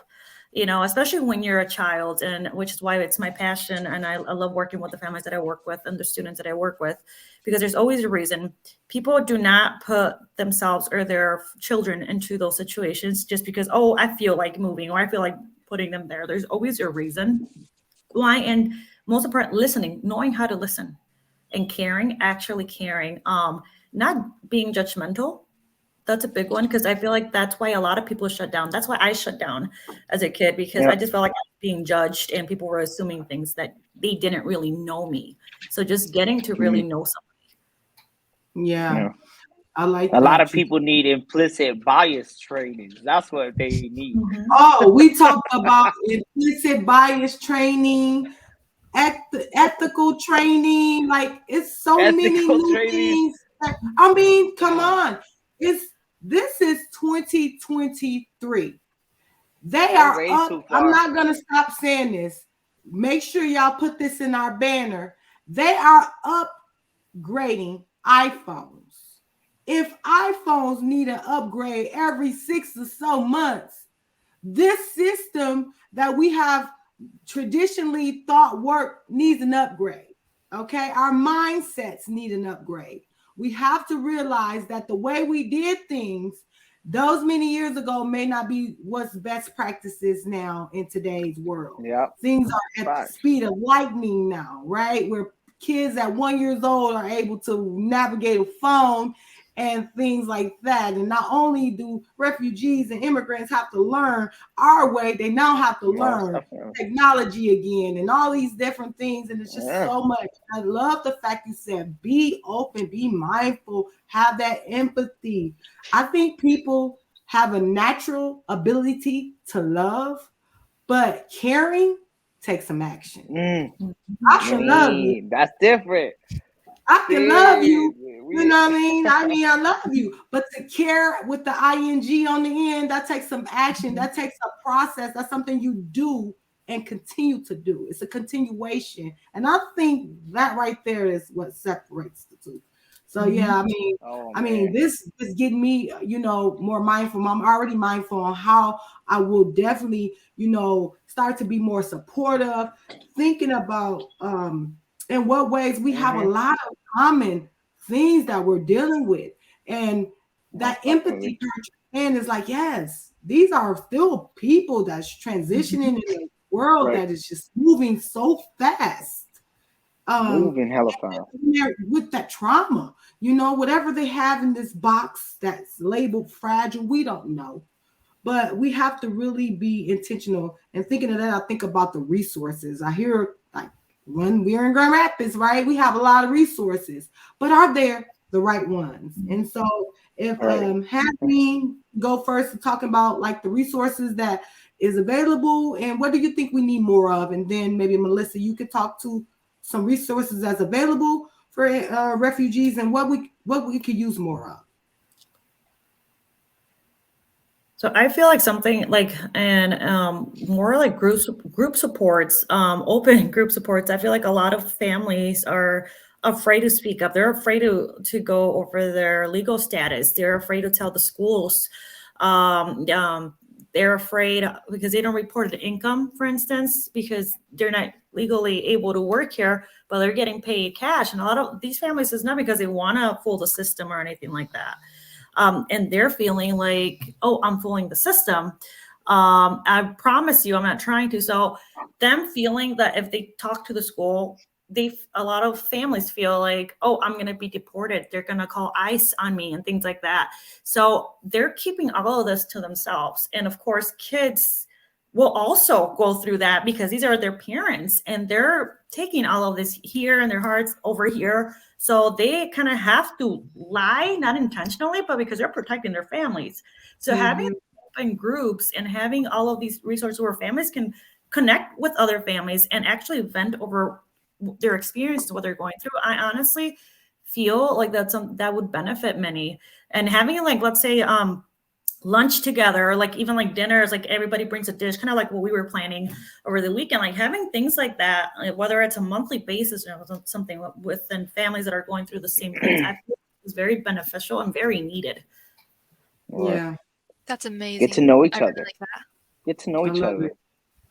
Especially when you're a child, and which is why it's my passion. And I love working with the families that I work with and the students that I work with, because there's always a reason. People do not put themselves or their children into those situations just because, oh, I feel like moving or I feel like putting them there. There's always a reason why. And most important, listening, knowing how to listen and caring, actually caring, not being judgmental. That's a big one, because I feel like that's why a lot of people shut down. That's why I shut down as a kid, because I Yeah. just felt like I was being judged and people were assuming things that they didn't really know me. So just getting to really Mhm. know someone. Yeah, Yeah. I like A lot that. of people need implicit bias trainings. That's what they need. Mhm. Oh, we talked about implicit bias training, ethical training. Like it's so many Ethical new trainings. things. I mean, come Yeah. on. This is 2023. They We're are way up. too I'm far. not gonna stop saying this. Make sure y'all put this in our banner. They are upgrading iPhones. If iPhones need an upgrade every 6 or so months, this system that we have traditionally thought worked needs an upgrade. Okay, our mindsets need an upgrade. We have to realize that the way we did things those many years ago may not be what's best practices now in today's world. Yep. Things are at the Facts. speed of lightning now, right? Where kids at 1 year old are able to navigate a phone and things like that. And not only do refugees and immigrants have to learn our way, they now have to Most learn definitely. technology again and all these different things. And it's just Yeah. so much. I love the fact you said be open, be mindful, have that empathy. I think people have a natural ability to love, but caring takes some action. Mm. I can love you. Man, that's different. I can love See, you. You we know what I mean? I love you. But to care with the ing on the end, that takes some action. Mhm. That takes a process. That's something you do and continue to do. It's a continuation. And I think that right there is what separates the two. So yeah, Mhm. oh I mean, man. this is getting me, more mindful. I'm already mindful on how I will definitely, start to be more supportive, thinking about in what ways we have a Mm-hmm. lot of common things that we're dealing with. And that Most empathy definitely. part and is like, yes, these are still people that's transitioning Mhm. in a world Right. that is just moving so fast. Um, Moving hella fast. with that trauma, whatever they have in this box that's labeled fragile, we don't know. But we have to really be intentional. And thinking of that, I think about the resources. I hear like when we're in Grand Rapids, right? We have a lot of resources, but are there the right ones? And so if Right. have me go first and talking about like the resources that is available and what do you think we need more of? And then maybe Melissa, you could talk to some resources that's available for refugees and what we could use more of. So I feel like something like and more like group supports, open group supports. I feel like a lot of families are afraid to speak up. They're afraid to go over their legal status. They're afraid to tell the schools. Um, um, they're afraid because they don't report an income, for instance, because they're not legally able to work here, but they're getting paid cash. And a lot of these families is not because they want to fool the system or anything like that, and they're feeling like, oh, I'm fooling the system. I promise you, I'm not trying to. So them feeling that if they talk to the school, a lot of families feel like, oh, I'm going to be deported. They're going to call ICE on me and things like that. So they're keeping all of this to themselves. And of course, kids will also go through that because these are their parents and they're taking all of this here in their hearts over here. So they kind of have to lie, not intentionally, but because they're protecting their families. So having Mhm. open groups and having all of these resources where families can connect with other families and actually vent over their experiences, what they're going through. I honestly feel like that would benefit many. And having like, let's say, lunch together, or like even like dinners, like everybody brings a dish, kind of like what we were planning over the weekend, like having things like that, like whether it's a monthly basis or something within families that are going through the same things, I feel is very beneficial and very needed. Right. Yeah, That's Get to amazing. know I each really other. like that. Get to know I each love it. other.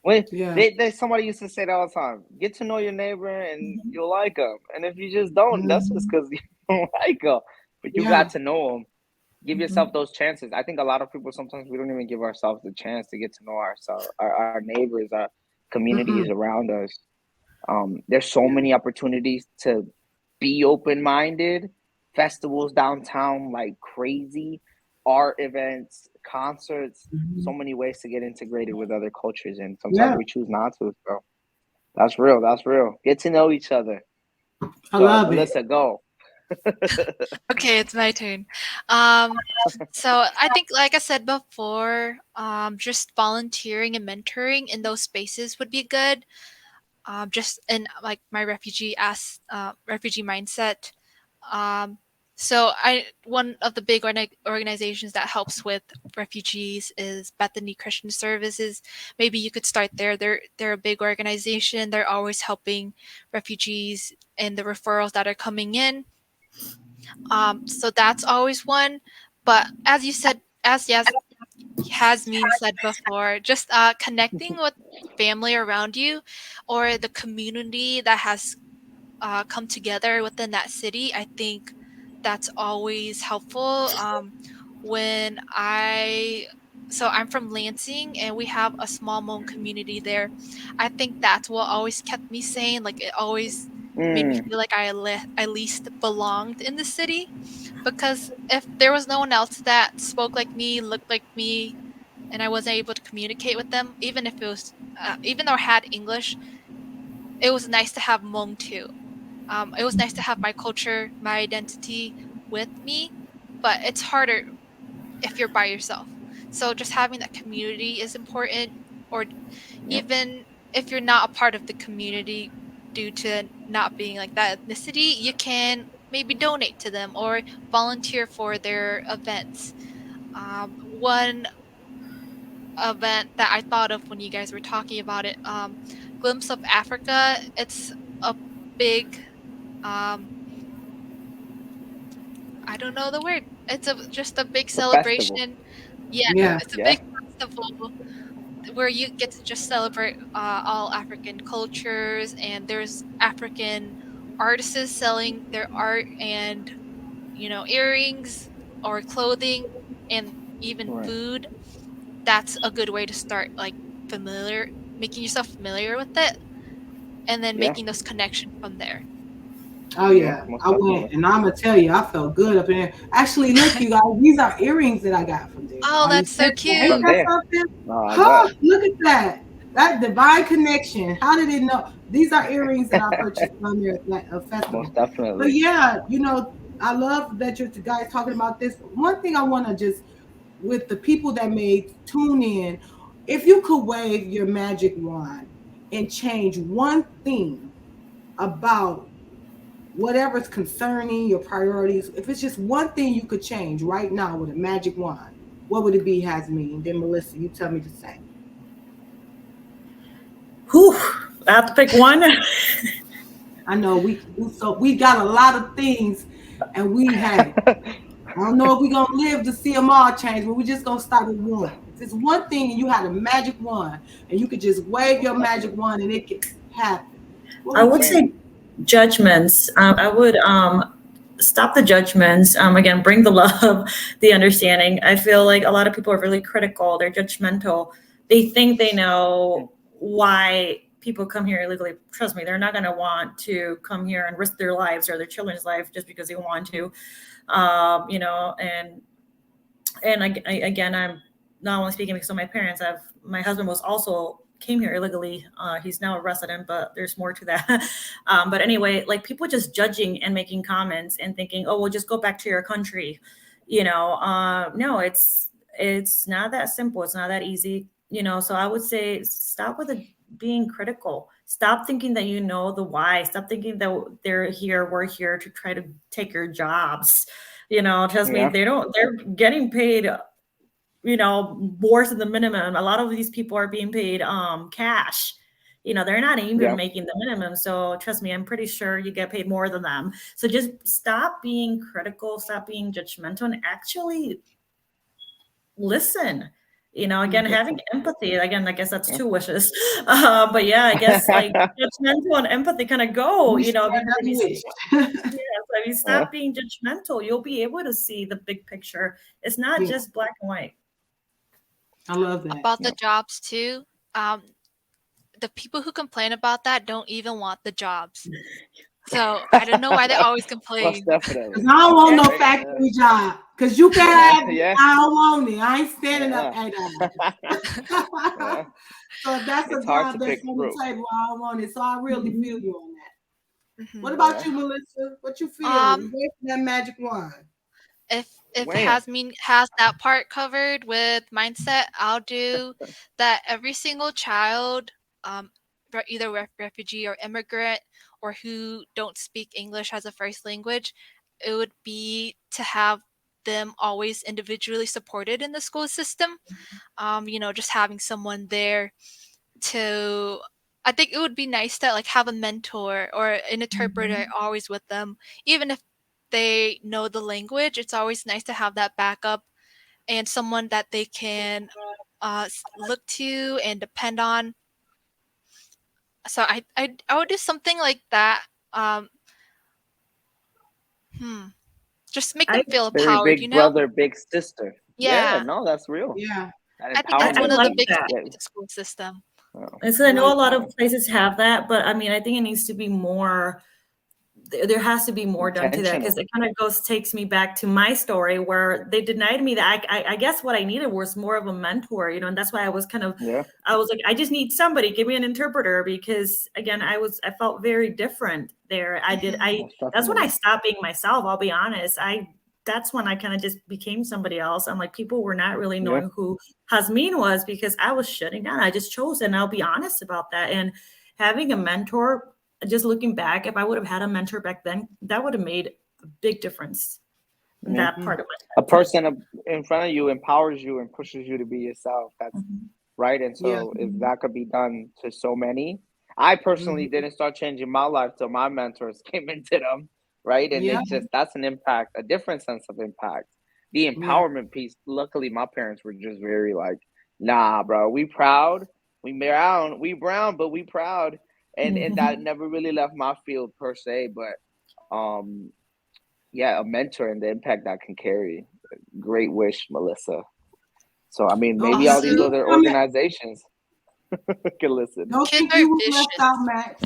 When Yeah. somebody used to say that all the time. Get to know your neighbor, and Mhm. you'll like them. And if you just don't, that's just Mhm. because you don't like them. But you Yeah. got to know them. Give yourself Mhm. those chances. I think a lot of people sometimes we don't even give ourselves the chance to get to know ourselves, our neighbors, our communities Mhm. around us. There's so many opportunities to be open minded. Festivals downtown like crazy, art events, concerts. So Mhm. many ways to get integrated with other cultures, and sometimes Yeah, we choose not to. So that's real. That's real. Get to know each other. I Go, love it. Melissa. Go. Okay, it's my turn. Um, so I think, like I said before, just volunteering and mentoring in those spaces would be good. Just in like my refugee mindset. Um, so I one of the big organizations that helps with refugees is Bethany Christian Services. Maybe you could start there. They're a big organization. They're always helping refugees and the referrals that are coming in. So that's always one. But as you said, as yes Hasmin said before, just connecting with family around you or the community that has come together within that city, I think that's always helpful. When I so I'm from Lansing and we have a small Hmong community there. I think that's what always kept me sane. Like it always made me Mm, feel like I least belonged in the city because if there was no one else that spoke like me, looked like me, and I wasn't able to communicate with them, even if it was even though I had English, it was nice to have Hmong too. It was nice to have my culture, my identity with me, but it's harder if you're by yourself. So just having that community is important, or yep. even if you're not a part of the community due to not being like that ethnicity, you can maybe donate to them or volunteer for their events. One event that I thought of when you guys were talking about it, Glimpse of Africa, it's a big um, I don't know the word. It's just a big It's a festival. celebration. Yeah, Yeah. it's a Yeah. big festival where you get to just celebrate all African cultures, and there's African artists selling their art and earrings or clothing and even Right. food. That's a good way to start, like making yourself familiar with it, and then Yeah. making those connections from there. Oh Yeah. yeah, Most I went, definitely. and I'm gonna tell you, I felt good up in there. Actually, look, you guys, these are earrings that I got from there. Oh, Are you that's so thankful? Ain't cute. From that there. something? Oh, I bet. Huh? Look at that. That divine connection. How did it know? These are earrings that I purchased from there at a festival. Most But definitely. yeah, I love that you're guys talking about this. One thing I want to just with the people that may tune in, if you could wave your magic wand and change one thing about whatever's concerning your priorities, if it's just one thing you could change right now with a magic wand, what would it be, Hasmin? Then Melissa, you tell me the same. Whew, I have to pick one. I know we got a lot of things, and I don't know if we're gonna live to see them all change, but we're just gonna start with one. If it's one thing and you had a magic wand and you could just wave your Most magic definitely. wand and it could happen, what I would would it Bam. say be? judgments. I would stop the judgments. Again, bring the love, the understanding. I feel like a lot of people are really critical. They're judgmental. they think they know why people come here illegally. Trust me, they're not going to want to come here and risk their lives or their children's life just because they want to. You know, and again, I'm not only speaking because of my parents. My husband was also came here illegally. He's now a resident, but there's more to that. But anyway, like people just judging and making comments and thinking, oh, well, just go back to your country. You know, no, it's not that simple. It's not that easy. You know, so I would say stop with the being critical. Stop thinking that you know the why. Stop thinking that we're here to try to take your jobs. You know, trust me, Yeah. they're getting paid, you know, worse than the minimum. A lot of these people are being paid cash. You know, they're not even Yeah. making the minimum. So trust me, I'm pretty sure you get paid more than them. So just stop being critical, stop being judgmental, and actually listen. You know, again, having empathy. Again, I guess that's Yeah. two wishes. But yeah, I guess like judgmental and empathy kind of go. We You know, share because if that you wish. if you Yeah. stop being judgmental, you'll be able to see the big picture. It's not Yeah, just black and white. I love that. About the Yeah. jobs too. The people who complain about that don't even want the jobs. So I don't know why they always Most complain. definitely. Cause I don't want no Right? factory job. Cause you can Yeah. have it. Yeah. I don't want it. I ain't standing up Yeah. 8 hours. Yeah. So if that's a It's hard to job that's pick on the through. table, I don't want it. So I really feel Mhm. you on that. What Mhm. about Yeah. you, Melissa? What you feel? Um, You wait for that magic wand. if it Wham. has that part covered with mindset, I'll do that. Every single child, um, either refugee or immigrant, or who don't speak English as a first language, it would be to have them always individually supported in the school system. You know, just having someone there to, I think it would be nice to like have a mentor or an interpreter always with them, even if they know the language. It's always nice to have that backup and someone that they can look to and depend on. So I would do something like that. Um, hmm, just make I, them feel Very empowered. You big know? brother, big sister. Yeah. Yeah, No, that's real. Yeah. That I think that's I empowerment one of the like piece. big that. things Yeah. with the school system. Oh, And so I I know like a lot that. of places have that, but I mean, I think it needs to be more there has to be more done to that because intentional. it kind of takes me back to my story where they denied me that I guess what I needed was more of a mentor, you know, and that's why Yeah. I was like, I just need somebody, give me an interpreter because again, I felt very different there. Mhm. Most That's when I definitely. stopped being myself. I'll be honest. That's when I kind of just became somebody else. I'm like, people were not really Yeah. knowing who Hasmin was because I was shutting down. I just chose, and I'll be honest about that. And having a mentor, just looking back, if I would have had a mentor back then, that would have made a big difference in Yeah. that part of A my life. person in front of you empowers you and pushes you to be yourself. That's Mhm. right. And Yeah. so if that could be done to so many, I personally Mhm. didn't start changing my life till my mentors came into them. Right. And Yeah. it just, that's an impact, a different sense of impact. The Yeah. empowerment piece, luckily my parents were just very like, nah, bro, we proud, we brown, but we proud. And that Mhm. never really left my field per se, but yeah, a mentor and the impact that can carry. Great wish, Melissa. So I mean, maybe all Okay. these Also, You other coming? organizations can listen. Don't kids think are you was left vicious. out, Max.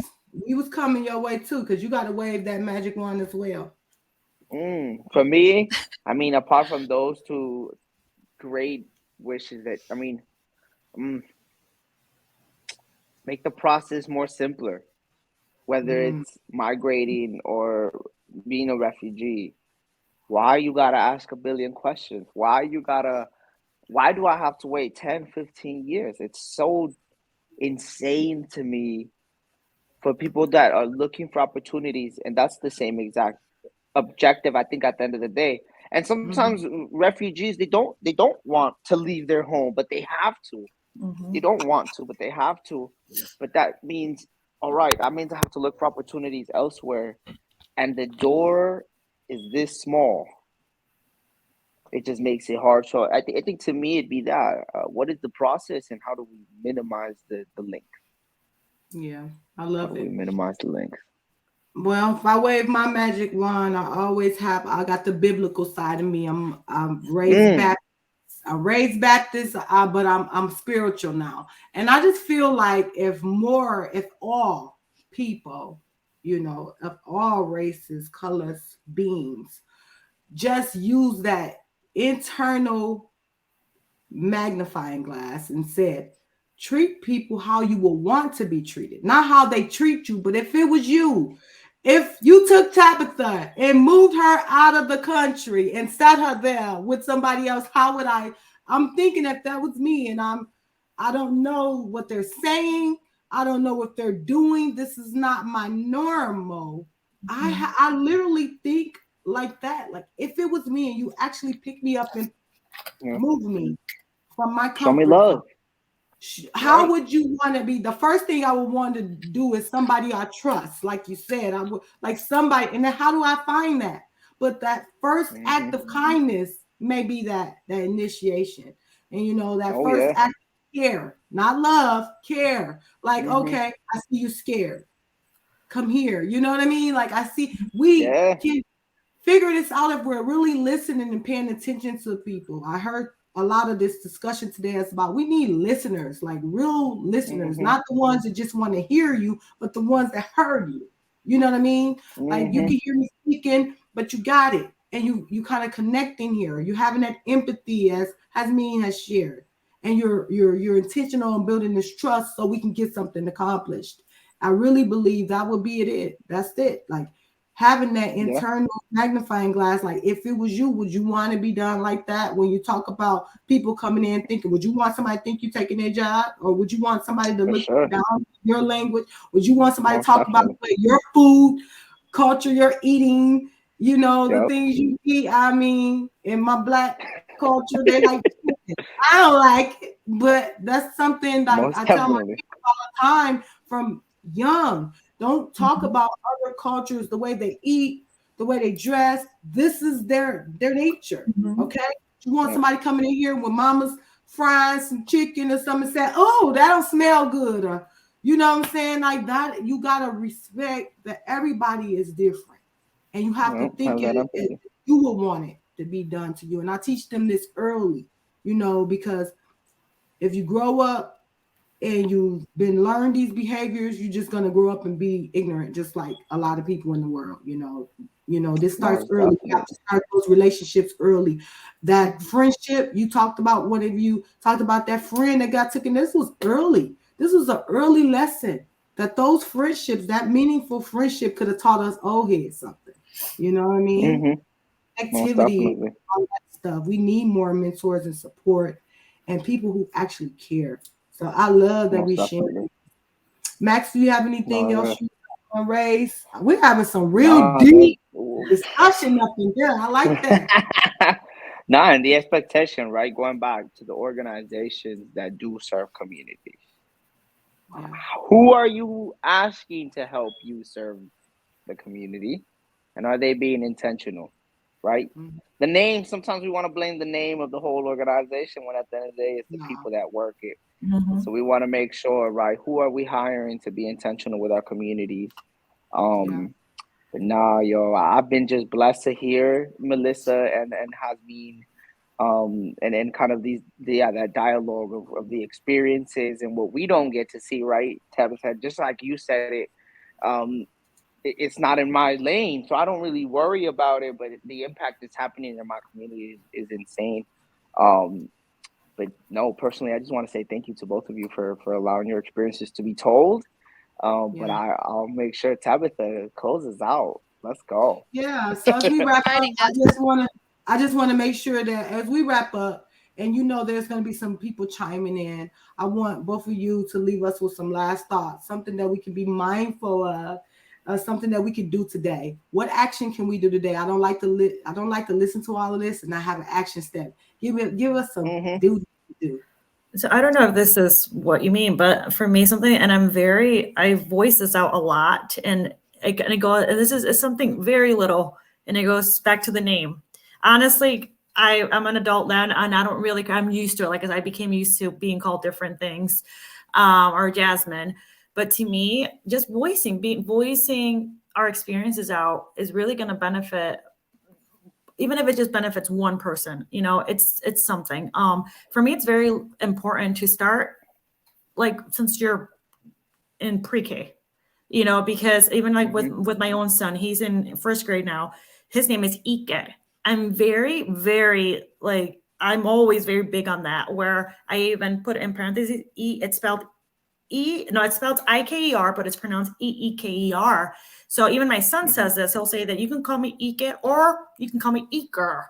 We was coming your way too, because you got to wave that magic wand as well. For me, I mean, apart from those two great wishes, that I mean, mm, make the process more simpler. Whether Mm. it's migrating or being a refugee, why you gotta ask a billion questions? Why do I have to wait 10, 15 years? It's so insane to me for people that are looking for opportunities, and that's the same exact objective, I think, at the end of the day. And sometimes Mhm. refugees, they don't want to leave their home, but they have to. They Mhm. don't want to, but they have to. But that means, all right, that means I have to look for opportunities elsewhere, and the door is this small. It just makes it hard. So I think to me it'd be that. What is the process, and how do we minimize the link? Yeah, I How love do we it. minimize the link? Well, if I wave my magic wand, I always have. I got the biblical side of me. I'm raised Mm, Baptist. I raised Baptist, but I'm spiritual now, and I just feel like if all people, of all races, colors, beings, just use that internal magnifying glass and said, treat people how you will want to be treated, not how they treat you. But if it was you, if you took Tabitha and moved her out of the country and sat her there with somebody else, how would I? I'm thinking if that was me, and I don't know what they're saying. I don't know what they're doing. This is not my normal. I literally think like that. Like if it was me and you actually pick me up and Yeah. move me from my Show me comfort zone, love. how Right. would you want to be? The first thing I would want to do is somebody I trust, like you said. I would like somebody, and then how do I find that? But that first act of kindness may be that initiation, and that Oh first yeah. act of care, not love, care. Like, Hmm. okay, I see you scared. Come here. You know what I mean? Like I see we Yeah, can figure this out if we're really listening and paying attention to people. I heard a lot of this discussion today is about we need listeners, like real listeners, hmm not the ones that just want to hear you, but the ones that heard you. You know what I mean? Like you hmm can hear me speaking, but you got it. And you kind of connecting here. You having that empathy as Hasmin has shared. And you're intentional on building this trust so we can get something accomplished. I really believe that would be it. That's it. Like having that yeah, internal magnifying glass, like if it was you, would you want to be done like that? When you talk about people coming in thinking, would you want somebody to think you taking their job, or would you want somebody to for look sure. down your language? Would you want somebody to Most talk about definitely. your food culture, your eating, the Yep. things you eat? I mean, in my black culture, they like chicken. I don't like it, but that's something like Most I tell my definitely. time from young. Don't talk about other cultures, the way they eat, the way they dress. This is their nature. Okay. You want Yep. somebody coming in here with mama's frying some chicken or something, say, oh, that don't smell good. Or you know what I'm saying? Like that, you gotta respect that everybody is different. And you have to Yep. think Have that it empathy. you would want it to be done to you. And I teach them this early, because if you grow up and you've been learned these behaviors, you're just gonna grow up and be ignorant, just like a lot of people in the world. This starts Most early. You have to definitely. start those relationships early. That friendship you talked about, what have you talked about that friend that got taken? This was early. This was an early lesson that those friendships, that meaningful friendship could have taught us, oh, here's something. You know what I mean? Hmm. Most Activity, definitely. all that stuff. We need more mentors and support and people who actually care. So I love that Most we share. definitely. Max, do you have anything No, else you want to raise? We're having some real nah, that. deep discussion up in there. I like that. Nah, and the expectation, right? Going back to the organizations that do serve communities. Yeah. Who are you asking to help you serve the community? And are they being intentional? Right? Mhm. The name, sometimes we want to blame the name of the whole organization when at the end of the day it's the No. people that work it. Mhm. So we want to make sure, right, who are we hiring to be intentional with our communities? Yeah. Um, but nah, yo, I've been just blessed to hear Melissa and Hasmin, and kind of yeah, that dialogue of the experiences and what we don't get to see, right? Tabitha, just like you said it, um, it's not in my lane, so I don't really worry about it. But the impact that's happening in my community is insane. Um, but no, personally, I just want to say thank you to both of you for allowing your experiences to be told. But Yeah. I'll make sure Tabitha closes out. Let's go. Yeah. So as we wrap up, Starting I us. just wanna I just want to make sure that as we wrap up, and there's gonna be some people chiming in. I want both of you to leave us with some last thoughts, something that we can be mindful of, something that we can do today. What action can we do today? I don't like to listen to all of this and not have an action step. Give us some Hmm. do to do. So I don't know if this is what you mean, but for me, something, and I voice this out a lot, and I go, and this is it's something very little, and it goes back to the name. Honestly, I'm an adult now, and I don't really, I'm used to it. Like, as I became used to being called different things, or Jasmine. But to me, just voicing our experiences out is really going to benefit even if it just benefits one person, it's something. For me, it's very important to start like since you're in pre-K, because even like with my own son, he's in first grade now. His name is Ike. I'm very, very like I'm always very big on that. Where I even put in parentheses E. It's spelled E. No, it's spelled Iker, but it's pronounced Eeker. So even my son says this. He'll say that you can call me Ike or you can call me Eker.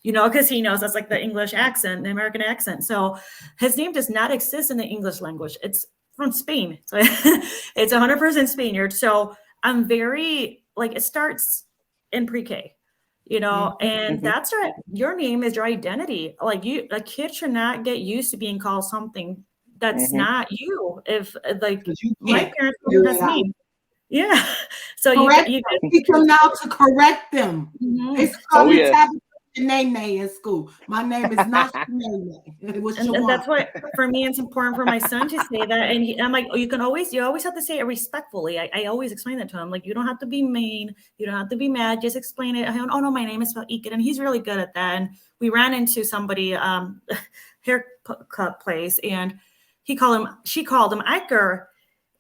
Because he knows that's like the English accent, the American accent. So his name does not exist in the English language. It's from Spain. So it's 100% Spaniard. So I'm very like it starts in pre-K, and that's right. Your name is your identity. Like a kid should not get used to being called something that's not you. If like my parents figure has it out. me. Yeah. So Correct you them. Teach them now to correct them. They call me Tabitha Shanae in school. My name is not Shanae. It was and that's why for me it's important for my son to say that. And I'm like, you always have to say it respectfully. I always explain that to him. Like, you don't have to be mean, you don't have to be mad, just explain it. Oh no, my name is spelled Iket, and he's really good at that. And we ran into somebody haircut place, and she called him Iker,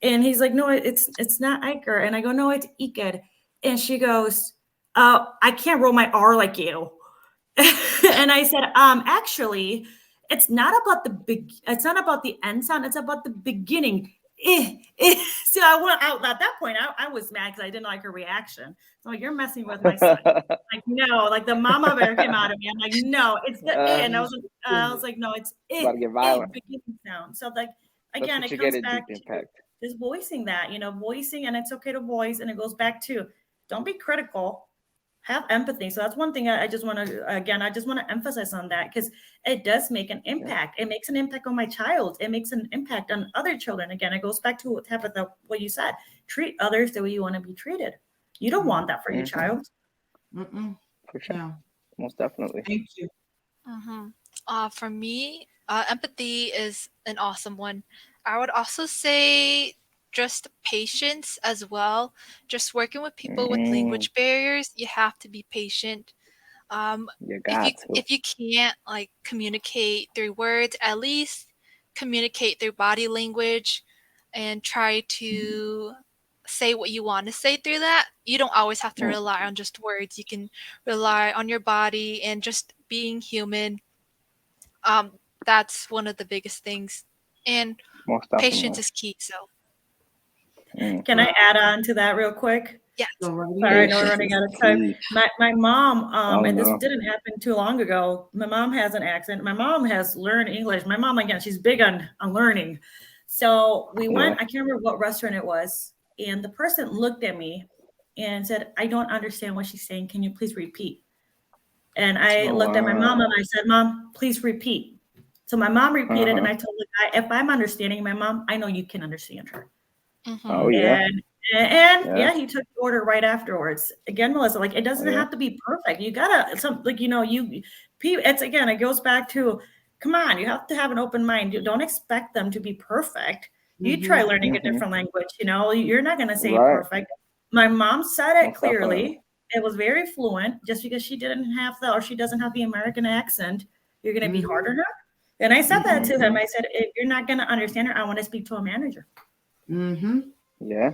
and he's like, no, it's not Iker. And I go, no, it's Iket. And she goes, I can't roll my R like you. And I said, actually, it's not about the end sound, it's about the beginning. So I went out at that point. I was mad because I didn't like her reaction. So like, you're messing with my son. Like, no, like the mama bear came out of me. I'm like, no, it's the and I was like, no, it's beginning sound. So like again, it comes back to just voicing that, voicing, and it's okay to voice, and it goes back to don't be critical. Have empathy. So that's one thing I just want to emphasize on that, because it does make an impact. It makes an impact on my child. It makes an impact on other children. Again, it goes back to what you said. Treat others the way you want to be treated. You don't want that for your child. For sure. Yeah. Most definitely. Thank you. For me, empathy is an awesome one. I would also say just patience as well. Just working with people with language barriers, you have to be patient. If you can't like communicate through words, at least communicate through body language, and try to say what you want to say through that. You don't always have to rely on just words. You can rely on your body and just being human. That's one of the biggest things, and patience is key. So can I add on to that real quick? Yeah. Sorry, I know we're running out of time. My mom, and this didn't happen too long ago. My mom has an accent. My mom has learned English. My mom, again, she's big on learning. So we went, I can't remember what restaurant it was. And the person looked at me and said, I don't understand what she's saying. Can you please repeat? And I looked at my mom and I said, Mom, please repeat. So my mom repeated, and I told the guy, if I'm understanding my mom, I know you can understand her. Oh yeah. And yeah, he took the order right afterwards. Again, Melissa, like, it doesn't have to be perfect. You gotta it goes back to, come on, you have to have an open mind. You don't expect them to be perfect. You try learning a different language, you're not gonna say perfect. My mom said it clearly. It was very fluent. Just because she didn't have or she doesn't have the American accent, you're gonna be hard on her. And I said that to him. I said, if you're not gonna understand her, I want to speak to a manager. Yeah.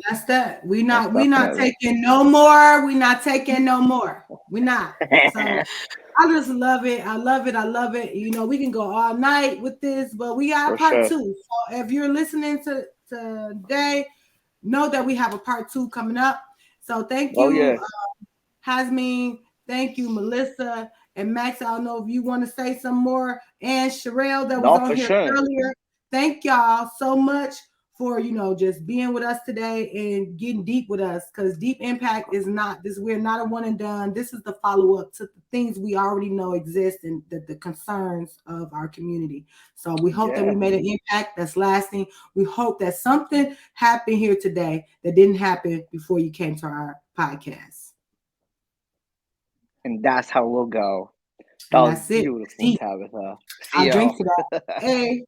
That's that. We not taking no more. We not taking no more. We not. So I just love it. I love it. I love it. We can go all night with this, but we got a part 2. So if you're listening to today, know that we have a part 2 coming up. So thank you, Hasmin. Thank you, Melissa and Max. I don't know if you want to say some more. And Sherelle that was on here earlier. Thank y'all so much for just being with us today and getting deep with us, because Deep Impact is not this. We're not a one and done. This is the follow-up to the things we already know exist and the concerns of our community. So we hope that we made an impact that's lasting. We hope that something happened here today that didn't happen before you came to our podcast. And that's how we'll go. That was beautiful, Tabitha. I'll drink to that. Hey.